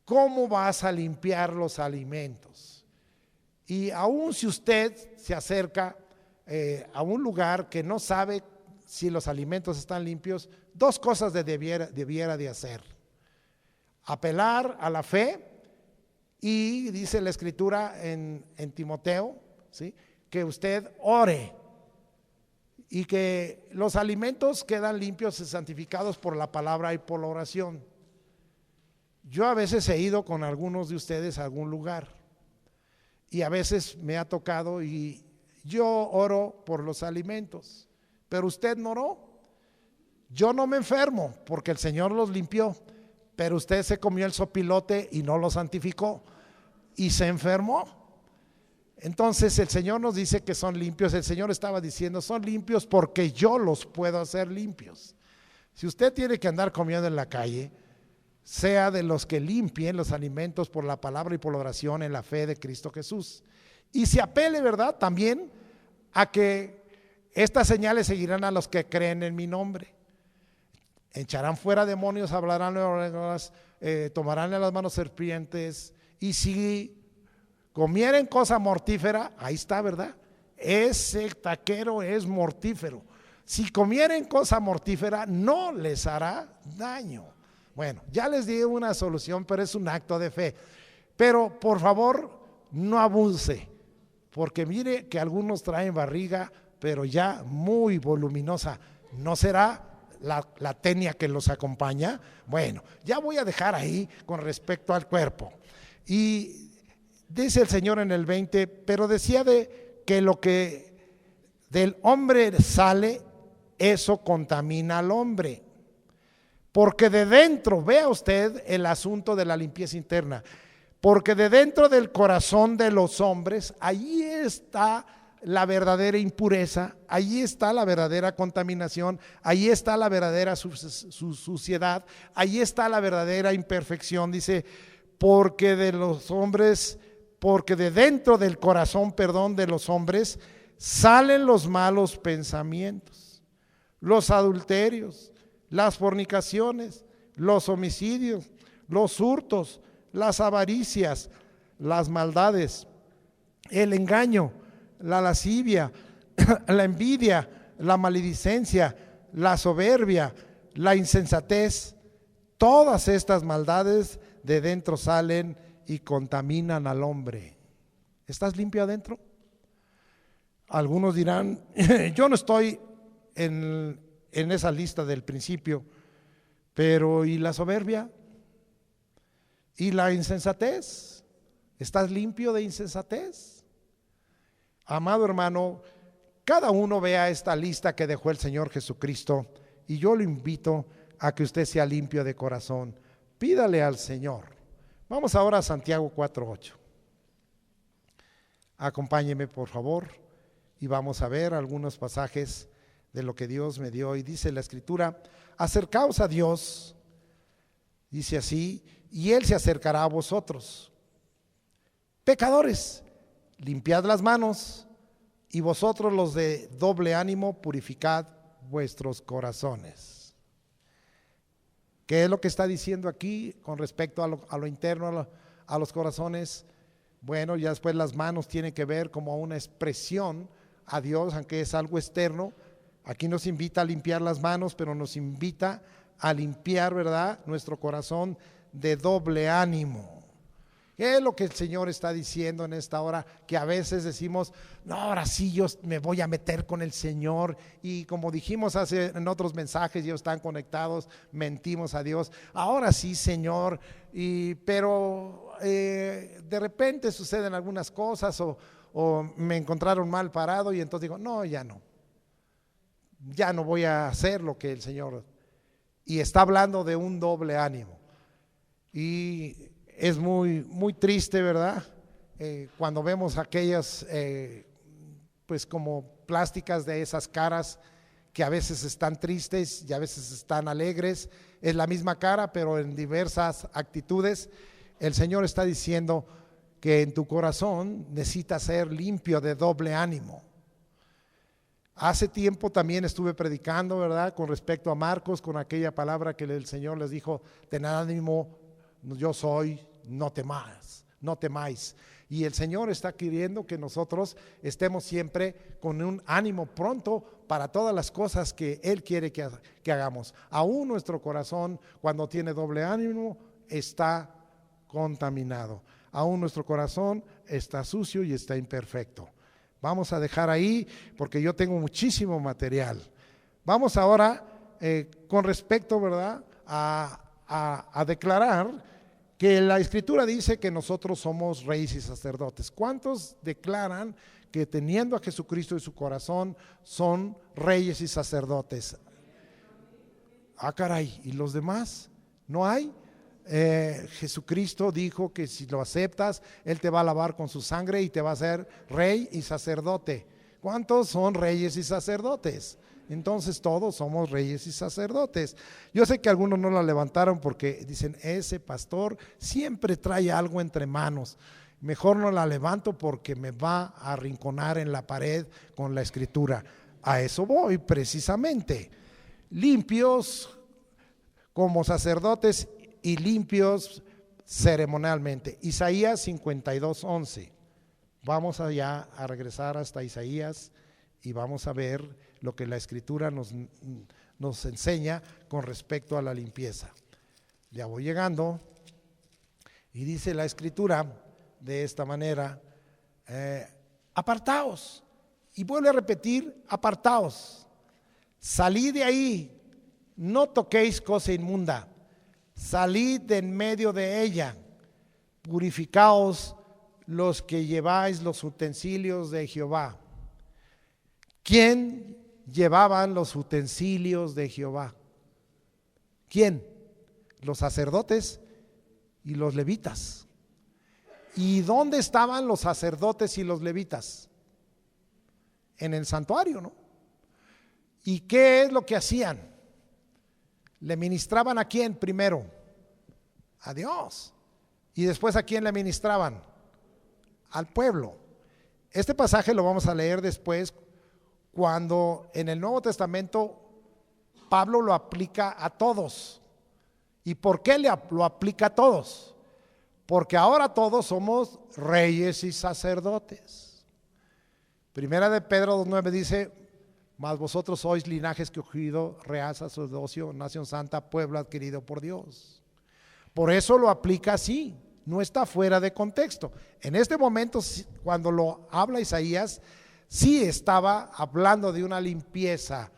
Speaker 1: ¿cómo vas a limpiar los alimentos? Y aún si usted se acerca a un lugar que no sabe si los alimentos están limpios, dos cosas debiera de hacer: apelar a la fe, y dice la Escritura en Timoteo, ¿sí?, que usted ore, y que los alimentos quedan limpios y santificados por la palabra y por la oración. Yo a veces he ido con algunos de ustedes a algún lugar, y a veces me ha tocado, y yo oro por los alimentos, pero usted no oró. Yo no me enfermo porque el Señor los limpió, pero usted se comió el sopilote y no lo santificó y se enfermó. Entonces el Señor nos dice que son limpios. El Señor estaba diciendo, son limpios porque yo los puedo hacer limpios. Si usted tiene que andar comiendo en la calle, sea de los que limpien los alimentos por la palabra y por la oración en la fe de Cristo Jesús. Y se apele, ¿verdad?, también a que estas señales seguirán a los que creen en mi nombre. Echarán fuera demonios, hablarán nuevas lenguas, tomarán en las manos serpientes, y si comieren cosa mortífera, ahí está, ¿verdad? Ese taquero es mortífero. Si comieren cosa mortífera, no les hará daño. Bueno, ya les di una solución, pero es un acto de fe. Pero por favor, no abuse, porque mire que algunos traen barriga, pero ya muy voluminosa. ¿No será la tenia que los acompaña? Bueno, ya voy a dejar ahí con respecto al cuerpo. Y dice el Señor en el 20, pero decía de que lo que del hombre sale, eso contamina al hombre. Porque de dentro, vea usted el asunto de la limpieza interna, porque de dentro del corazón de los hombres, allí está la verdadera impureza, allí está la verdadera contaminación, allí está la verdadera suciedad, allí está la verdadera imperfección. Dice, porque de los hombres, porque de dentro del corazón, de los hombres, salen los malos pensamientos, los adulterios, las fornicaciones, los homicidios, los hurtos, las avaricias, las maldades, el engaño, la lascivia, la envidia, la maledicencia, la soberbia, la insensatez. Todas estas maldades de dentro salen y contaminan al hombre. ¿Estás limpio adentro? Algunos dirán, yo no estoy en esa lista del principio, pero ¿y la soberbia? ¿Y la insensatez? ¿Estás limpio de insensatez? Amado hermano, cada uno vea esta lista que dejó el Señor Jesucristo, y yo lo invito a que usted sea limpio de corazón. Pídale al Señor. Vamos ahora a Santiago 4:8. Acompáñeme, por favor, y vamos a ver algunos pasajes de lo que Dios me dio. Y dice la Escritura, acercaos a Dios, dice así, y Él se acercará a vosotros. Pecadores, limpiad las manos, y vosotros los de doble ánimo, purificad vuestros corazones. ¿Qué es lo que está diciendo aquí con respecto a lo interno, a los corazones? Bueno, ya después las manos tienen que ver como una expresión a Dios, aunque es algo externo. Aquí nos invita a limpiar las manos, pero nos invita a limpiar, ¿verdad?, nuestro corazón de doble ánimo. ¿Qué es lo que el Señor está diciendo en esta hora? Que a veces decimos, no, ahora sí yo me voy a meter con el Señor, y como dijimos en otros mensajes, ellos están conectados, mentimos a Dios, ahora sí, Señor, pero de repente suceden algunas cosas o me encontraron mal parado, y entonces digo, no, ya no voy a hacer lo que el Señor, y está hablando de un doble ánimo. Y es muy, muy triste, ¿verdad? Cuando vemos aquellas, pues como plásticas de esas caras que a veces están tristes y a veces están alegres. Es la misma cara, pero en diversas actitudes. El Señor está diciendo que en tu corazón necesitas ser limpio de doble ánimo. Hace tiempo también estuve predicando, ¿verdad?, con respecto a Marcos, con aquella palabra que el Señor les dijo, tened ánimo, yo soy, no temáis. Y el Señor está queriendo que nosotros estemos siempre con un ánimo pronto para todas las cosas que Él quiere que hagamos. Aún nuestro corazón, cuando tiene doble ánimo, está contaminado. Aún nuestro corazón está sucio y está imperfecto. Vamos a dejar ahí porque yo tengo muchísimo material. Vamos ahora con respecto, ¿verdad?, a declarar que la Escritura dice que nosotros somos reyes y sacerdotes. ¿Cuántos declaran que teniendo a Jesucristo en su corazón son reyes y sacerdotes? Ah, caray, ¿y los demás? ¿No hay? Jesucristo dijo que si lo aceptas, Él te va a lavar con su sangre y te va a hacer rey y sacerdote. ¿Cuántos son reyes y sacerdotes? Entonces todos somos reyes y sacerdotes. Yo sé que algunos no la levantaron porque dicen, ese pastor siempre trae algo entre manos. Mejor no la levanto porque me va a arrinconar en la pared con la Escritura. A eso voy precisamente. Limpios como sacerdotes y limpios ceremonialmente. Isaías 52:11. Vamos allá a regresar hasta Isaías y vamos a ver lo que la Escritura nos enseña con respecto a la limpieza. Ya voy llegando y dice la Escritura de esta manera, apartaos, y vuelve a repetir, apartaos, salid de ahí, no toquéis cosa inmunda, salid de en medio de ella, purificaos los que lleváis los utensilios de Jehová. ¿Quién llevaban los utensilios de Jehová? ¿Quién? Los sacerdotes y los levitas. ¿Y dónde estaban los sacerdotes y los levitas? En el santuario, ¿no? ¿Y qué es lo que hacían? ¿Le ministraban a quién primero? A Dios. ¿Y después a quién le ministraban? Al pueblo. Este pasaje lo vamos a leer después cuando en el Nuevo Testamento Pablo lo aplica a todos. ¿Y por qué lo aplica a todos? Porque ahora todos somos reyes y sacerdotes. Primera de Pedro 2:9 dice, mas vosotros sois linaje escogido, real sacerdocio, nación santa, pueblo adquirido por Dios. Por eso lo aplica así, no está fuera de contexto. En este momento, cuando lo habla Isaías, sí estaba hablando de una limpieza.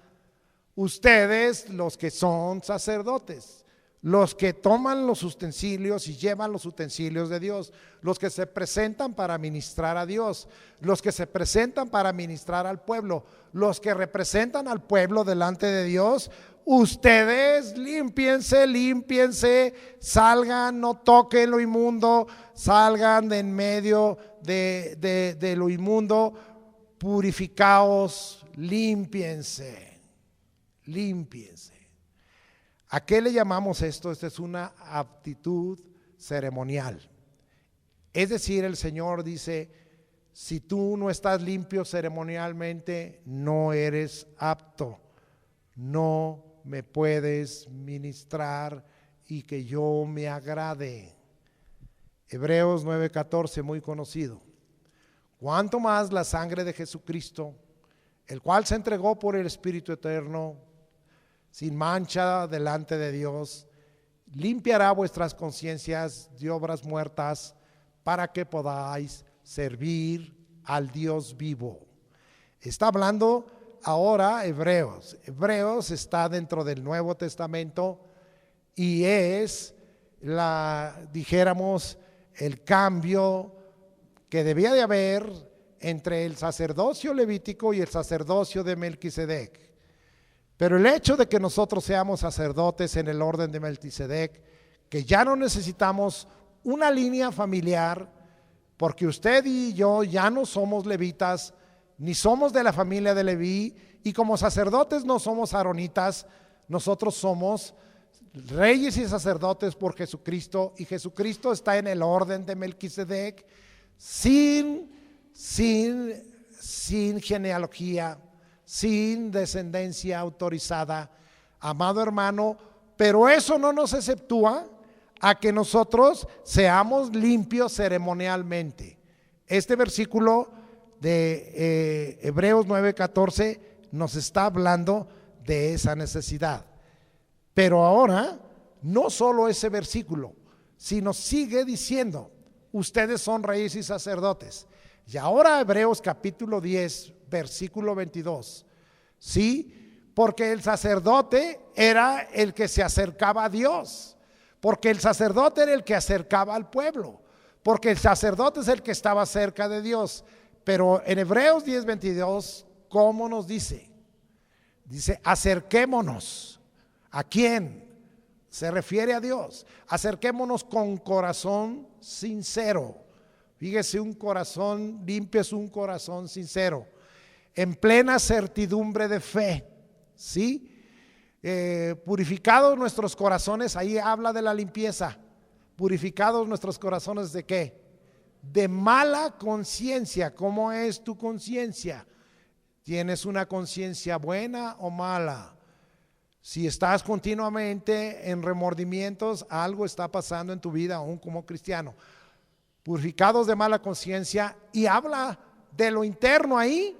Speaker 1: Ustedes, los que son sacerdotes, los que toman los utensilios y llevan los utensilios de Dios, los que se presentan para ministrar a Dios, los que se presentan para ministrar al pueblo, los que representan al pueblo delante de Dios, ustedes límpiense, salgan, no toquen lo inmundo, salgan de en medio de lo inmundo, purificaos, límpiense. ¿A qué le llamamos esto? Esta es una aptitud ceremonial. Es decir, el Señor dice, si tú no estás limpio ceremonialmente, no eres apto, no me puedes ministrar y que yo me agrade. Hebreos 9:14, muy conocido. Cuanto más la sangre de Jesucristo, el cual se entregó por el Espíritu eterno, sin mancha delante de Dios, limpiará vuestras conciencias de obras muertas para que podáis servir al Dios vivo. Está hablando ahora Hebreos. Hebreos está dentro del Nuevo Testamento y es dijéramos, el cambio que debía de haber entre el sacerdocio levítico y el sacerdocio de Melquisedec. Pero el hecho de que nosotros seamos sacerdotes en el orden de Melquisedec, que ya no necesitamos una línea familiar, porque usted y yo ya no somos levitas, ni somos de la familia de Leví, y como sacerdotes no somos aaronitas, nosotros somos reyes y sacerdotes por Jesucristo, y Jesucristo está en el orden de Melquisedec, sin genealogía, sin descendencia autorizada, amado hermano, pero eso no nos exceptúa a que nosotros seamos limpios ceremonialmente. Este versículo de Hebreos 9:14 nos está hablando de esa necesidad. Pero ahora, no solo ese versículo, sino sigue diciendo, ustedes son reyes y sacerdotes. Y ahora Hebreos capítulo 10, versículo 22, ¿sí? Porque el sacerdote era el que se acercaba a Dios. porque el sacerdote era el que acercaba al pueblo, porque el sacerdote es el que estaba cerca de Dios. Pero en Hebreos 10:22, ¿cómo nos dice? Dice, acerquémonos. ¿A quién? Se refiere a Dios. Acerquémonos con corazón sincero. Fíjese, un corazón limpio es un corazón sincero, en plena certidumbre de fe, ¿sí? Purificados nuestros corazones, ahí habla de la limpieza. Purificados nuestros corazones, ¿de qué? De mala conciencia. ¿Cómo es tu conciencia? ¿Tienes una conciencia buena o mala? Si estás continuamente en remordimientos, algo está pasando en tu vida, aún como cristiano. Purificados de mala conciencia, y habla de lo interno ahí.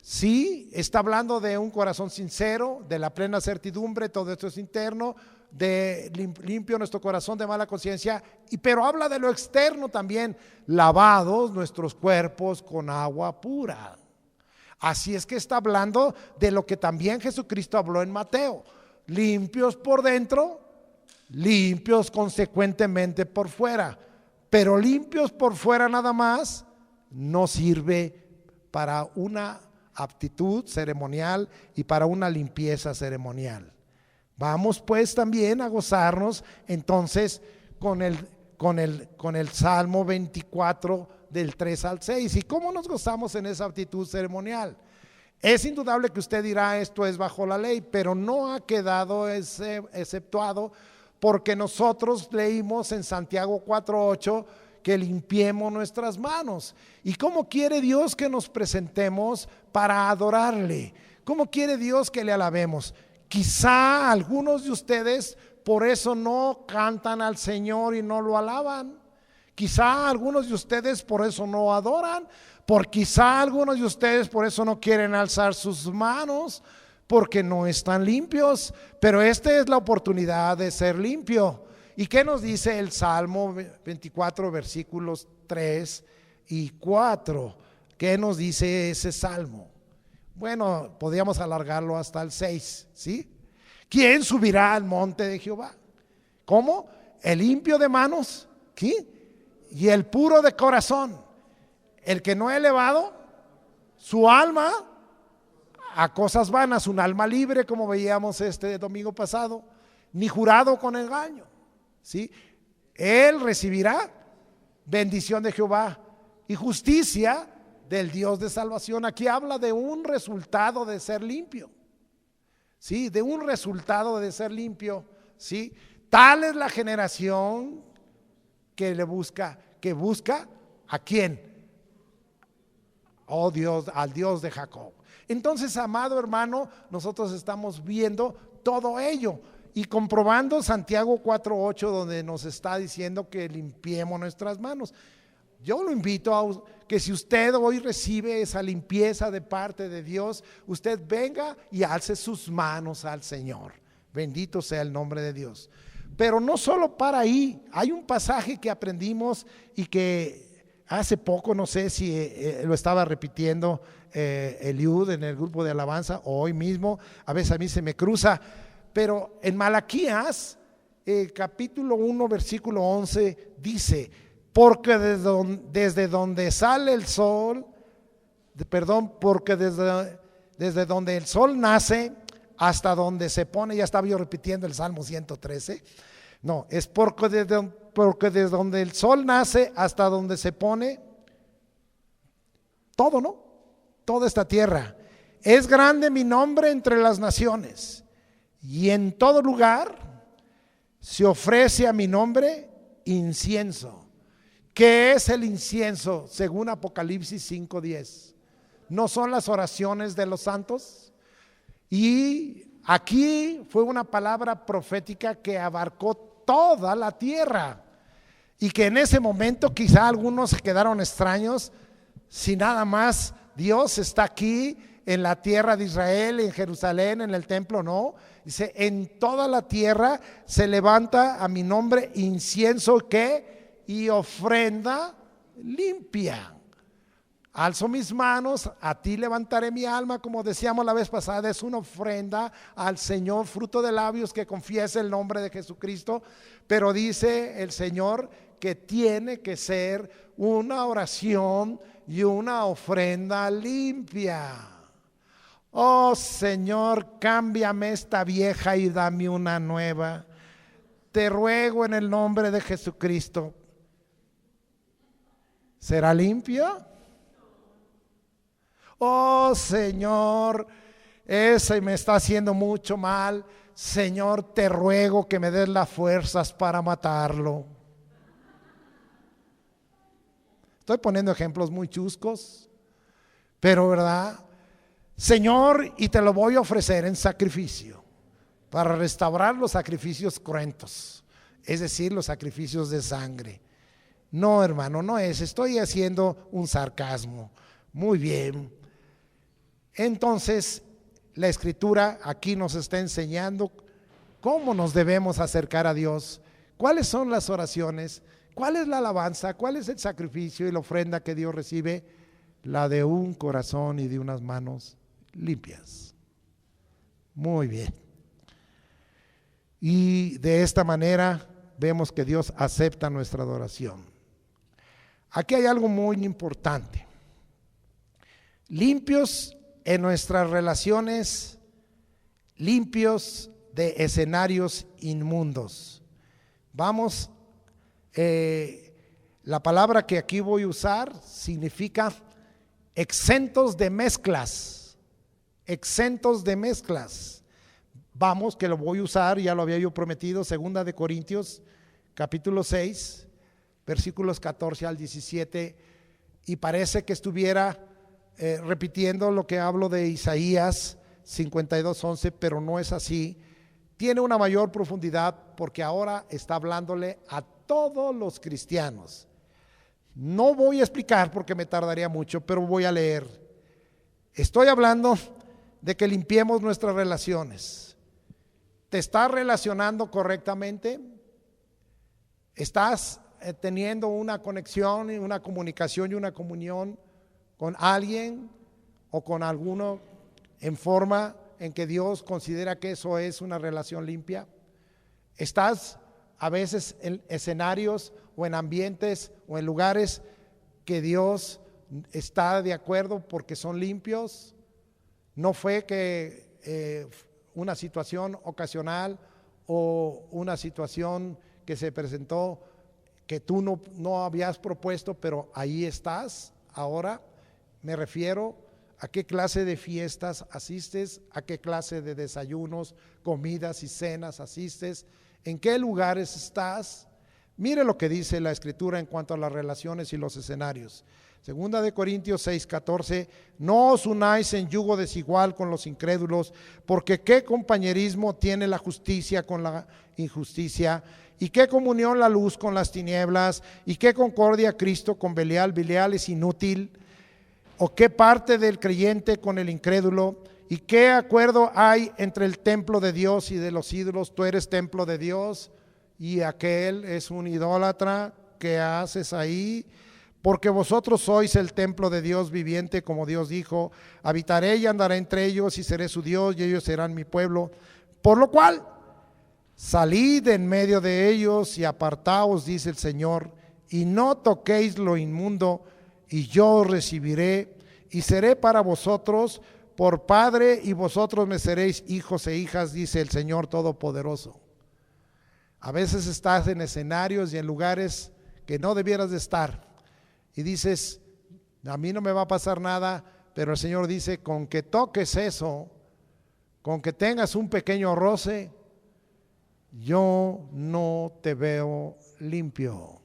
Speaker 1: Sí, está hablando de un corazón sincero, de la plena certidumbre, todo esto es interno, de limpio nuestro corazón de mala conciencia, pero habla de lo externo también, lavados nuestros cuerpos con agua pura. Así es que está hablando de lo que también Jesucristo habló en Mateo: limpios por dentro, limpios consecuentemente por fuera. Pero limpios por fuera nada más no sirve para una aptitud ceremonial y para una limpieza ceremonial. Vamos pues también a gozarnos entonces con el Salmo 24 del 3 al 6. ¿Y cómo nos gozamos en esa aptitud ceremonial? Es indudable que usted dirá, esto es bajo la ley, pero no ha quedado exceptuado, porque nosotros leímos en Santiago 4:8 que limpiemos nuestras manos. ¿Y cómo quiere Dios que nos presentemos para adorarle? ¿Cómo quiere Dios que le alabemos? Quizá algunos de ustedes por eso no cantan al Señor y no lo alaban. Quizá algunos de ustedes por eso no adoran. Quizá algunos de ustedes por eso no quieren alzar sus manos, porque no están limpios. Pero esta es la oportunidad de ser limpio. ¿Y qué nos dice el Salmo 24, versículos 3 y 4? ¿Qué nos dice ese salmo? Bueno, podríamos alargarlo hasta el 6, ¿sí? ¿Quién subirá al monte de Jehová? ¿Cómo? El limpio de manos, ¿sí? Y el puro de corazón, el que no ha elevado su alma a cosas vanas, un alma libre, como veíamos este domingo pasado, ni jurado con engaño, ¿sí? Él recibirá bendición de Jehová y justicia del Dios de salvación. Aquí habla de un resultado de ser limpio, ¿sí? De un resultado de ser limpio, ¿sí? Tal es la generación que busca ¿a quién? Oh Dios, al Dios de Jacob. Entonces, amado hermano, nosotros estamos viendo todo ello y comprobando Santiago 4:8, donde nos está diciendo que limpiemos nuestras manos. Yo lo invito a que si usted hoy recibe esa limpieza de parte de Dios, usted venga y alce sus manos al Señor. Bendito sea el nombre de Dios. Pero no solo para ahí, hay un pasaje que aprendimos y que hace poco, no sé si lo estaba repitiendo Eliud en el grupo de alabanza o hoy mismo, a veces a mí se me cruza, pero en Malaquías, capítulo 1, versículo 11, dice: porque desde donde sale el sol, porque desde donde el sol nace hasta donde se pone, ya estaba yo repitiendo el Salmo 113, no, es porque desde donde el sol nace hasta donde se pone, todo, ¿no? Toda esta tierra. Es grande mi nombre entre las naciones, y en todo lugar se ofrece a mi nombre incienso. ¿Qué es el incienso? Según Apocalipsis 5:10. ¿No son las oraciones de los santos? Y aquí fue una palabra profética que abarcó toda la tierra, y que en ese momento quizá algunos se quedaron extraños. Si nada más Dios está aquí en la tierra de Israel, en Jerusalén, en el templo, no. Dice: en toda la tierra se levanta a mi nombre incienso, ¿qué? Y ofrenda limpia. Alzo mis manos, a ti levantaré mi alma, como decíamos la vez pasada, es una ofrenda al Señor, fruto de labios que confiesa el nombre de Jesucristo, pero dice el Señor que tiene que ser una oración y una ofrenda limpia. Oh Señor, cámbiame esta vieja y dame una nueva. Te ruego en el nombre de Jesucristo. ¿Será limpio? Oh Señor, ese me está haciendo mucho mal. Señor, te ruego que me des las fuerzas para matarlo. Estoy poniendo ejemplos muy chuscos, pero verdad, Señor, y te lo voy a ofrecer en sacrificio para restaurar los sacrificios cruentos, es decir, los sacrificios de sangre. No, hermano, no es, estoy haciendo un sarcasmo. Muy bien. Entonces, la Escritura aquí nos está enseñando cómo nos debemos acercar a Dios, cuáles son las oraciones, cuál es la alabanza, cuál es el sacrificio y la ofrenda que Dios recibe, la de un corazón y de unas manos limpias. Muy bien. Y de esta manera vemos que Dios acepta nuestra adoración. Aquí hay algo muy importante. Limpios en nuestras relaciones, limpios de escenarios inmundos. Vamos, la palabra que aquí voy a usar significa exentos de mezclas, exentos de mezclas. Vamos, que lo voy a usar, ya lo había yo prometido, 2 de Corintios, capítulo 6, versículos 14 al 17, y parece que estuviera repitiendo lo que hablo de Isaías 52:11, pero no es así. Tiene una mayor profundidad porque ahora está hablándole a todos los cristianos. No voy a explicar porque me tardaría mucho, pero voy a leer. Estoy hablando de que limpiemos nuestras relaciones. ¿Te estás relacionando correctamente? ¿Estás teniendo una conexión y una comunicación y una comunión con alguien o con alguno en forma en que Dios considera que eso es una relación limpia? ¿Estás a veces en escenarios o en ambientes o en lugares que Dios está de acuerdo porque son limpios? No fue que una situación ocasional o una situación que se presentó que tú no habías propuesto, pero ahí estás ahora. Me refiero a qué clase de fiestas asistes, a qué clase de desayunos, comidas y cenas asistes, en qué lugares estás. Mire lo que dice la Escritura en cuanto a las relaciones y los escenarios. 2 de Corintios 6:14, no os unáis en yugo desigual con los incrédulos, porque qué compañerismo tiene la justicia con la injusticia, y qué comunión la luz con las tinieblas, y qué concordia Cristo con Belial. Belial es inútil. ¿O qué parte del creyente con el incrédulo? ¿Y qué acuerdo hay entre el templo de Dios y de los ídolos? Tú eres templo de Dios y aquel es un idólatra. ¿Qué haces ahí? Porque vosotros sois el templo de Dios viviente, como Dios dijo, habitaré y andaré entre ellos y seré su Dios y ellos serán mi pueblo. Por lo cual, salid en medio de ellos y apartaos, dice el Señor, y no toquéis lo inmundo, y yo os recibiré y seré para vosotros por Padre, y vosotros me seréis hijos e hijas, dice el Señor Todopoderoso. A veces estás en escenarios y en lugares que no debieras de estar y dices, a mí no me va a pasar nada, pero el Señor dice, con que toques eso, con que tengas un pequeño roce, yo no te veo limpio.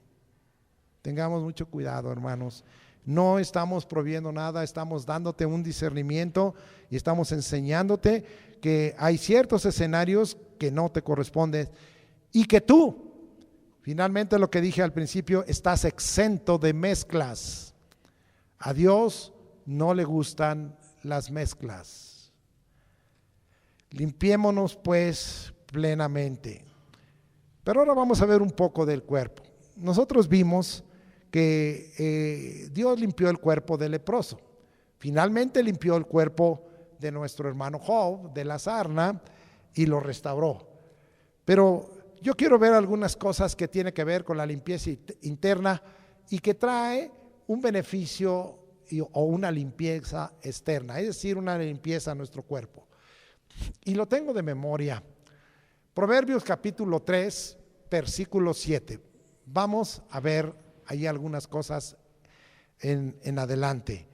Speaker 1: Tengamos mucho cuidado, hermanos. No estamos prohibiendo nada, estamos dándote un discernimiento y estamos enseñándote que hay ciertos escenarios que no te corresponden y que tú, finalmente lo que dije al principio, estás exento de mezclas. A Dios no le gustan las mezclas. Limpiémonos pues plenamente. Pero ahora vamos a ver un poco del cuerpo. Nosotros vimos que Dios limpió el cuerpo del leproso. Finalmente limpió el cuerpo de nuestro hermano Job, de la sarna, y lo restauró. Pero yo quiero ver algunas cosas que tienen que ver con la limpieza interna y que trae un beneficio o una limpieza externa, es decir, una limpieza a nuestro cuerpo. Y lo tengo de memoria. Proverbios capítulo 3, versículo 7. Vamos a ver ahí algunas cosas en adelante.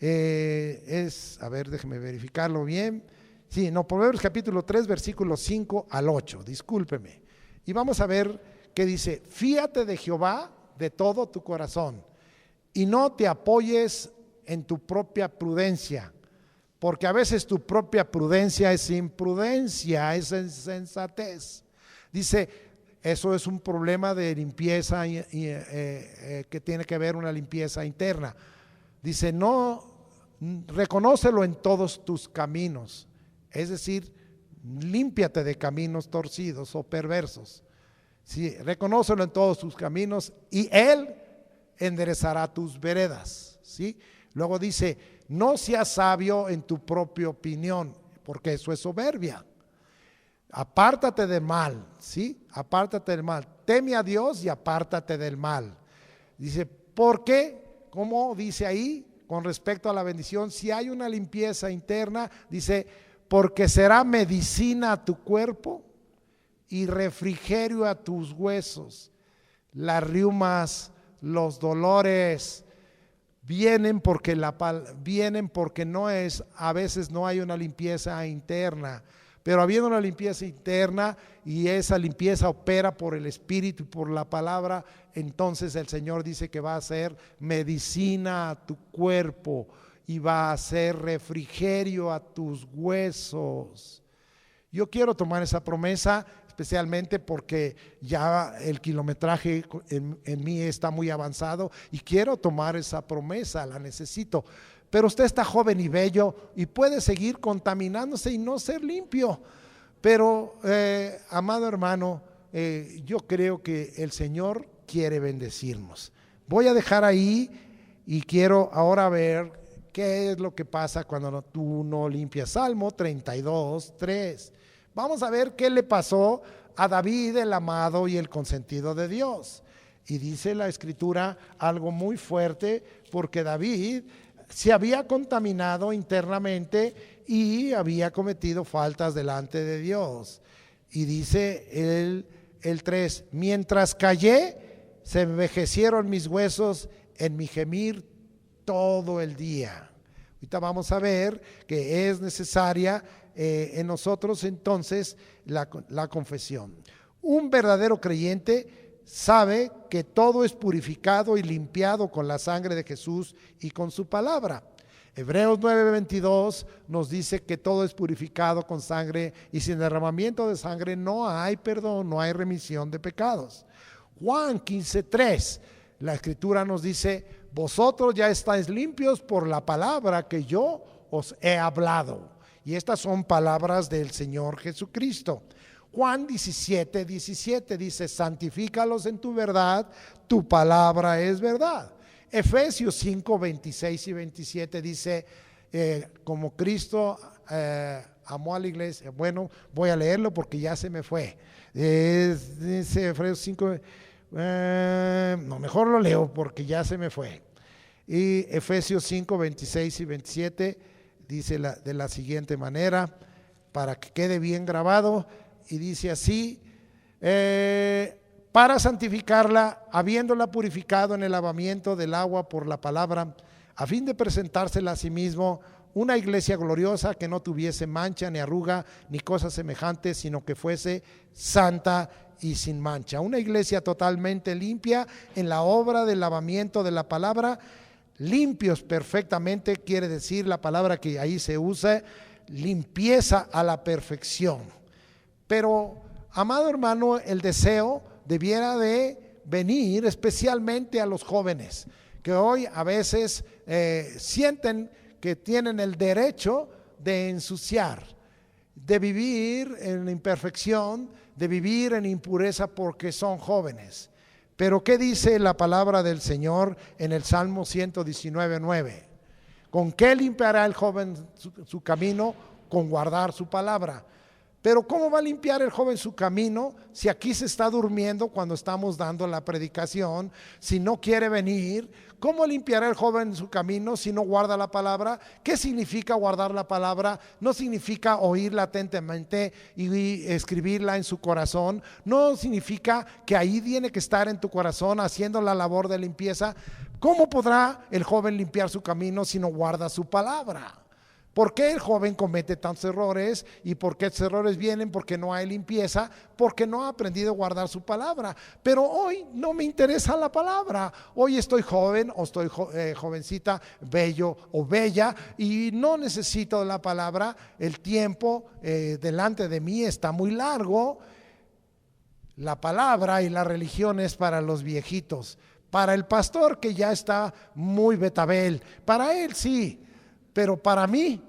Speaker 1: A ver, déjeme verificarlo bien. Sí, no, Proverbios capítulo 3, versículo 5 al 8, discúlpeme. Y vamos a ver qué dice: fíate de Jehová de todo tu corazón y no te apoyes en tu propia prudencia, porque a veces tu propia prudencia es imprudencia, es insensatez. Dice, eso es un problema de limpieza que tiene que ver una limpieza interna. Dice, reconócelo en todos tus caminos, es decir, límpiate de caminos torcidos o perversos. Sí, reconócelo en todos tus caminos y Él enderezará tus veredas. ¿Sí? Luego dice, no seas sabio en tu propia opinión, porque eso es soberbia. Apártate del mal, ¿sí? Apártate del mal. Teme a Dios y apártate del mal. Dice, ¿por qué? ¿Cómo dice ahí? Con respecto a la bendición, si hay una limpieza interna, dice, porque será medicina a tu cuerpo y refrigerio a tus huesos. Las riumas, los dolores vienen porque a veces no hay una limpieza interna, pero habiendo una limpieza interna y esa limpieza opera por el Espíritu y por la palabra, entonces el Señor dice que va a ser medicina a tu cuerpo y va a ser refrigerio a tus huesos. Yo quiero tomar esa promesa, especialmente porque ya el kilometraje en mí está muy avanzado y quiero tomar esa promesa, la necesito. Pero usted está joven y bello y puede seguir contaminándose y no ser limpio. Pero, amado hermano, yo creo que el Señor quiere bendecirnos. Voy a dejar ahí y quiero ahora ver qué es lo que pasa cuando tú no limpias. Salmo 32, 3. Vamos a ver qué le pasó a David, el amado y el consentido de Dios. Y dice la Escritura algo muy fuerte, porque David se había contaminado internamente y había cometido faltas delante de Dios. Y dice el 3, mientras callé, se envejecieron mis huesos en mi gemir todo el día. Ahorita vamos a ver que es necesaria en nosotros entonces la confesión. Un verdadero creyente sabe que todo es purificado y limpiado con la sangre de Jesús y con su palabra. Hebreos 9:22 nos dice que todo es purificado con sangre y sin derramamiento de sangre no hay perdón, no hay remisión de pecados. Juan 15:3, la Escritura nos dice, vosotros ya estáis limpios por la palabra que yo os he hablado. Y estas son palabras del Señor Jesucristo. Juan 17:17 dice, santifícalos en tu verdad, tu palabra es verdad. Efesios 5:26 y 27 dice, como Cristo amó a la iglesia. Bueno, voy a leerlo porque ya se me fue. Dice Efesios 5, mejor lo leo porque ya se me fue. Y Efesios 5:26 y 27 dice de la siguiente manera, para que quede bien grabado, y dice así, para santificarla, habiéndola purificado en el lavamiento del agua por la palabra, a fin de presentársela a sí mismo una iglesia gloriosa que no tuviese mancha ni arruga ni cosa semejante, sino que fuese santa y sin mancha. Una iglesia totalmente limpia en la obra del lavamiento de la palabra. Limpios perfectamente quiere decir la palabra que ahí se usa, limpieza a la perfección. Pero, amado hermano, el deseo debiera de venir especialmente a los jóvenes, que hoy a veces sienten que tienen el derecho de ensuciar, de vivir en imperfección, de vivir en impureza porque son jóvenes. Pero ¿qué dice la palabra del Señor en el Salmo 119:9? ¿Con qué limpiará el joven su camino? Con guardar su palabra. Pero ¿cómo va a limpiar el joven su camino si aquí se está durmiendo cuando estamos dando la predicación? Si no quiere venir, ¿cómo limpiará el joven su camino si no guarda la palabra? ¿Qué significa guardar la palabra? No significa oírla atentamente y escribirla en su corazón. No significa que ahí tiene que estar en tu corazón haciendo la labor de limpieza. ¿Cómo podrá el joven limpiar su camino si no guarda su palabra? ¿Por qué el joven comete tantos errores? ¿Y por qué estos errores vienen? Porque no hay limpieza, porque no ha aprendido a guardar su palabra. Pero hoy no me interesa la palabra. Hoy estoy joven o estoy jovencita, bello o bella, y no necesito la palabra. El tiempo delante de mí está muy largo. La palabra y la religión es para los viejitos. Para el pastor que ya está muy betabel, para él sí. Pero para mí,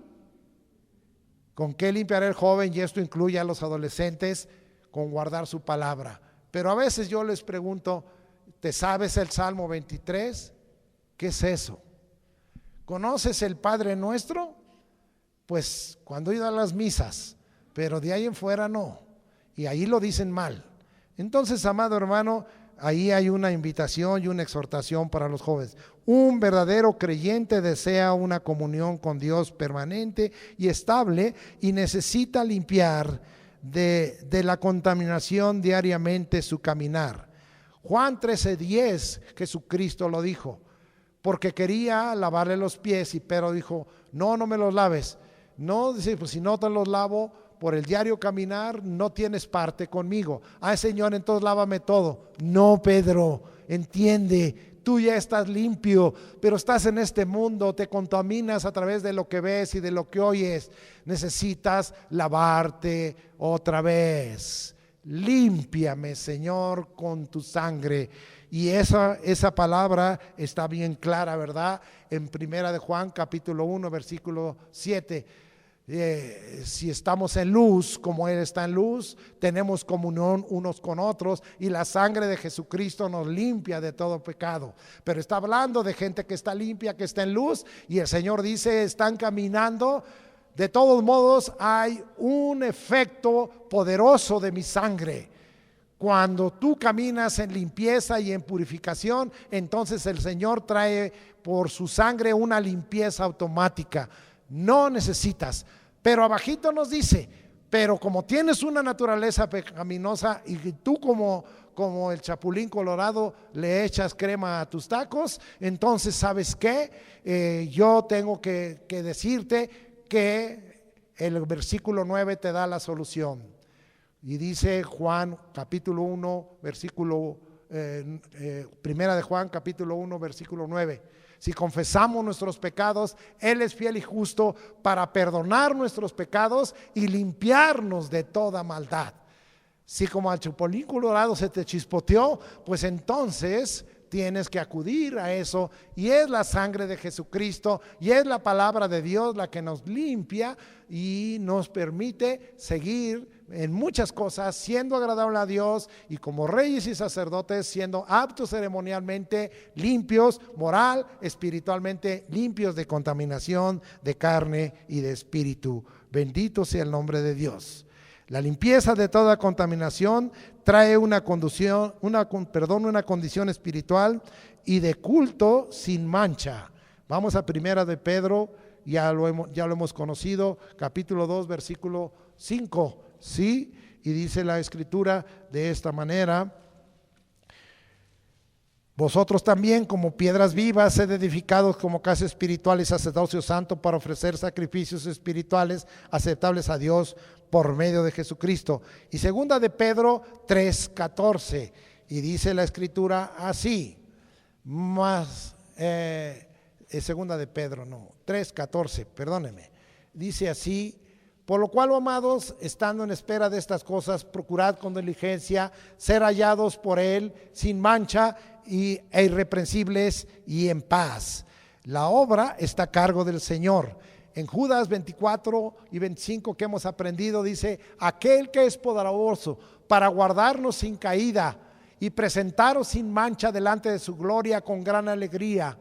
Speaker 1: ¿con qué limpiará el joven? Y esto incluye a los adolescentes, con guardar su palabra. Pero a veces yo les pregunto, ¿te sabes el Salmo 23? ¿Qué es eso? ¿Conoces el Padre Nuestro? Pues cuando he ido a las misas, pero de ahí en fuera no. Y ahí lo dicen mal. Entonces, amado hermano, ahí hay una invitación y una exhortación para los jóvenes. Un verdadero creyente desea una comunión con Dios permanente y estable y necesita limpiar de la contaminación diariamente su caminar. Juan 13:10, Jesucristo lo dijo, porque quería lavarle los pies, y Pedro dijo, no me los laves. No, dice, pues si no te los lavo por el diario caminar, no tienes parte conmigo. Señor, entonces lávame todo. No, Pedro, entiende, tú ya estás limpio, pero estás en este mundo, te contaminas a través de lo que ves y de lo que oyes. Necesitas lavarte otra vez. Límpiame, Señor, con tu sangre. Y esa palabra está bien clara, ¿verdad? En Primera de Juan, capítulo 1, versículo 7. Si estamos en luz, como Él está en luz, tenemos comunión unos con otros, y la sangre de Jesucristo nos limpia de todo pecado. Pero está hablando de gente que está limpia, que está en luz, y el Señor dice, están caminando. De todos modos, hay un efecto poderoso de mi sangre. Cuando tú caminas en limpieza y en purificación, entonces el Señor trae por su sangre una limpieza automática. No necesitas, pero abajito nos dice, pero como tienes una naturaleza pecaminosa y tú como el chapulín colorado le echas crema a tus tacos, entonces ¿sabes qué? Yo tengo que decirte que el versículo 9 te da la solución. Y dice Juan capítulo 1 versículo Primera de Juan capítulo 1 versículo 9. Si confesamos nuestros pecados, Él es fiel y justo para perdonar nuestros pecados y limpiarnos de toda maldad. Si como al chapulín colorado se te chispoteó, pues entonces tienes que acudir a eso, y es la sangre de Jesucristo y es la palabra de Dios la que nos limpia y nos permite seguir en muchas cosas siendo agradable a Dios, y como reyes y sacerdotes siendo aptos ceremonialmente, limpios, moral, espiritualmente limpios de contaminación de carne y de espíritu. Bendito sea el nombre de Dios. La limpieza de toda contaminación trae una condición espiritual y de culto sin mancha. Vamos a Primera de Pedro, ya lo hemos conocido, capítulo 2, versículo 5, ¿sí? Y dice la Escritura de esta manera: vosotros también, como piedras vivas, sed edificados como casa espiritual y sacerdocio santo, para ofrecer sacrificios espirituales aceptables a Dios por medio de Jesucristo. Y segunda de Pedro 3:14, y dice la Escritura así, segunda de Pedro, 3:14, perdónenme, dice así: por lo cual, amados, estando en espera de estas cosas, procurad con diligencia ser hallados por Él sin mancha e irreprensibles y en paz. La obra está a cargo del Señor. En Judas 24 y 25 que hemos aprendido, dice: aquel que es poderoso para guardarnos sin caída y presentaros sin mancha delante de su gloria con gran alegría.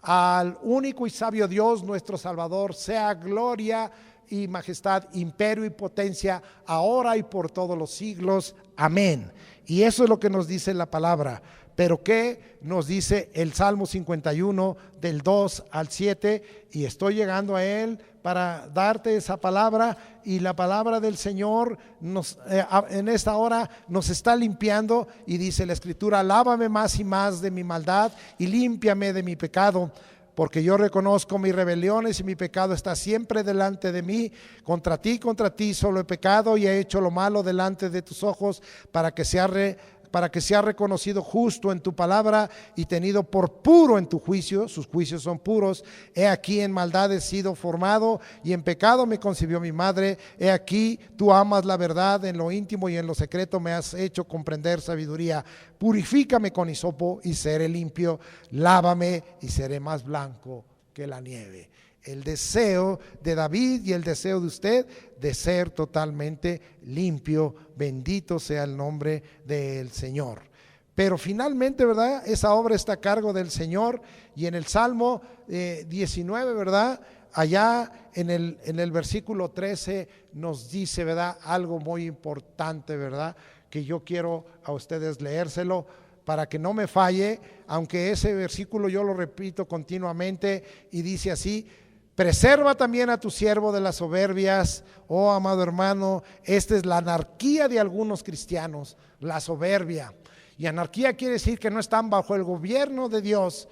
Speaker 1: Al único y sabio Dios, nuestro Salvador, sea gloria y majestad, imperio y potencia, ahora y por todos los siglos. Amén. Y eso es lo que nos dice la palabra. Pero ¿qué nos dice el Salmo 51 del 2 al 7? Y estoy llegando a él para darte esa palabra, y la palabra del Señor en esta hora nos está limpiando, y dice la Escritura: lávame más y más de mi maldad y límpiame de mi pecado, porque yo reconozco mis rebeliones y mi pecado está siempre delante de mí. Contra ti solo he pecado y he hecho lo malo delante de tus ojos, para que sea reconocido justo en tu palabra y tenido por puro en tu juicio. Sus juicios son puros. He aquí en maldad he sido formado, y en pecado me concibió mi madre. He aquí tú amas la verdad, en lo íntimo y en lo secreto me has hecho comprender sabiduría. Purifícame con hisopo y seré limpio, lávame y seré más blanco que la nieve. El deseo de David y el deseo de usted de ser totalmente limpio. Bendito sea el nombre del Señor. Pero finalmente, ¿verdad?, esa obra está a cargo del Señor. Y en el Salmo 19, ¿verdad?, allá en el versículo 13 nos dice, ¿verdad?, algo muy importante, ¿verdad?, que yo quiero a ustedes leérselo para que no me falle, aunque ese versículo yo lo repito continuamente, y dice así: preserva también a tu siervo de las soberbias, oh amado hermano. Esta es la anarquía de algunos cristianos, la soberbia. Y anarquía quiere decir que no están bajo el gobierno de Dios.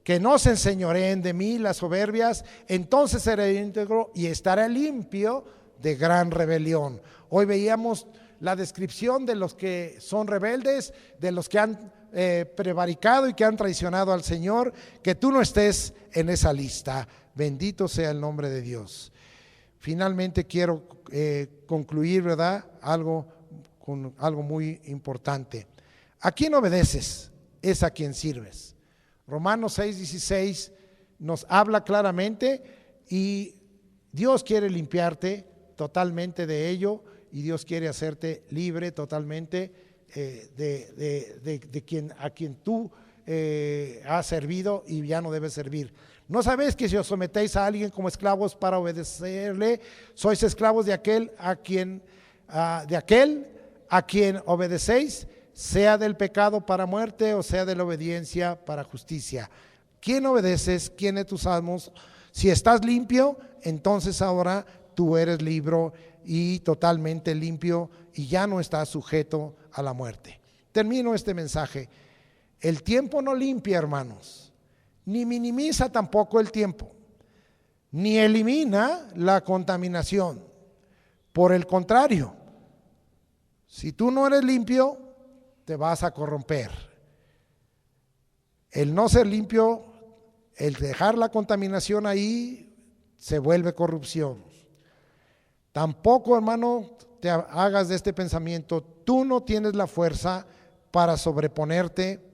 Speaker 1: Que no se enseñoreen de mí las soberbias, entonces seré íntegro y estaré limpio de gran rebelión. Hoy veíamos la descripción de los que son rebeldes, de los que han prevaricado y que han traicionado al Señor. Que tú no estés en esa lista. Bendito sea el nombre de Dios. Finalmente quiero concluir, ¿verdad?, con algo muy importante. ¿A quién obedeces? Es a quien sirves. Romanos 6:16 nos habla claramente, y Dios quiere limpiarte totalmente de ello, y Dios quiere hacerte libre totalmente a quien tú has servido y ya no debes servir. ¿No sabéis que si os sometéis a alguien como esclavos para obedecerle, sois esclavos de aquel a quien obedecéis, sea del pecado para muerte o sea de la obediencia para justicia? ¿Quién obedeces? ¿Quién es tus amos? Si estás limpio, entonces ahora tú eres libre y totalmente limpio, y ya no estás sujeto a la muerte. Termino este mensaje. El tiempo no limpia, hermanos, ni minimiza tampoco el tiempo, ni elimina la contaminación. Por el contrario, si tú no eres limpio, te vas a corromper. El no ser limpio, el dejar la contaminación ahí, se vuelve corrupción. Tampoco, hermano, te hagas de este pensamiento: tú no tienes la fuerza para sobreponerte,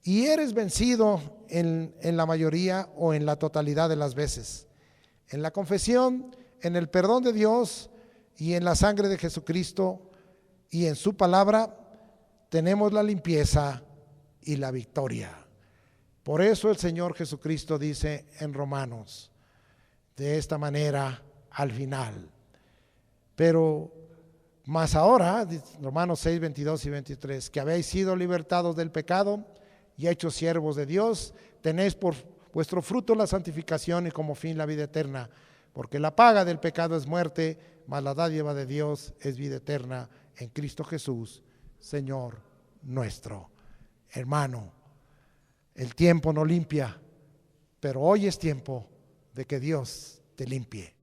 Speaker 1: y eres vencido en la mayoría o en la totalidad de las veces. En la confesión, en el perdón de Dios y en la sangre de Jesucristo y en su palabra, tenemos la limpieza y la victoria. Por eso el Señor Jesucristo dice en Romanos de esta manera al final: pero más ahora, Romanos 6, 22 y 23, que habéis sido libertados del pecado y hechos siervos de Dios, tenéis por vuestro fruto la santificación y como fin la vida eterna, porque la paga del pecado es muerte, mas la dádiva de Dios es vida eterna en Cristo Jesús, Señor nuestro. Hermano, el tiempo no limpia, pero hoy es tiempo de que Dios te limpie.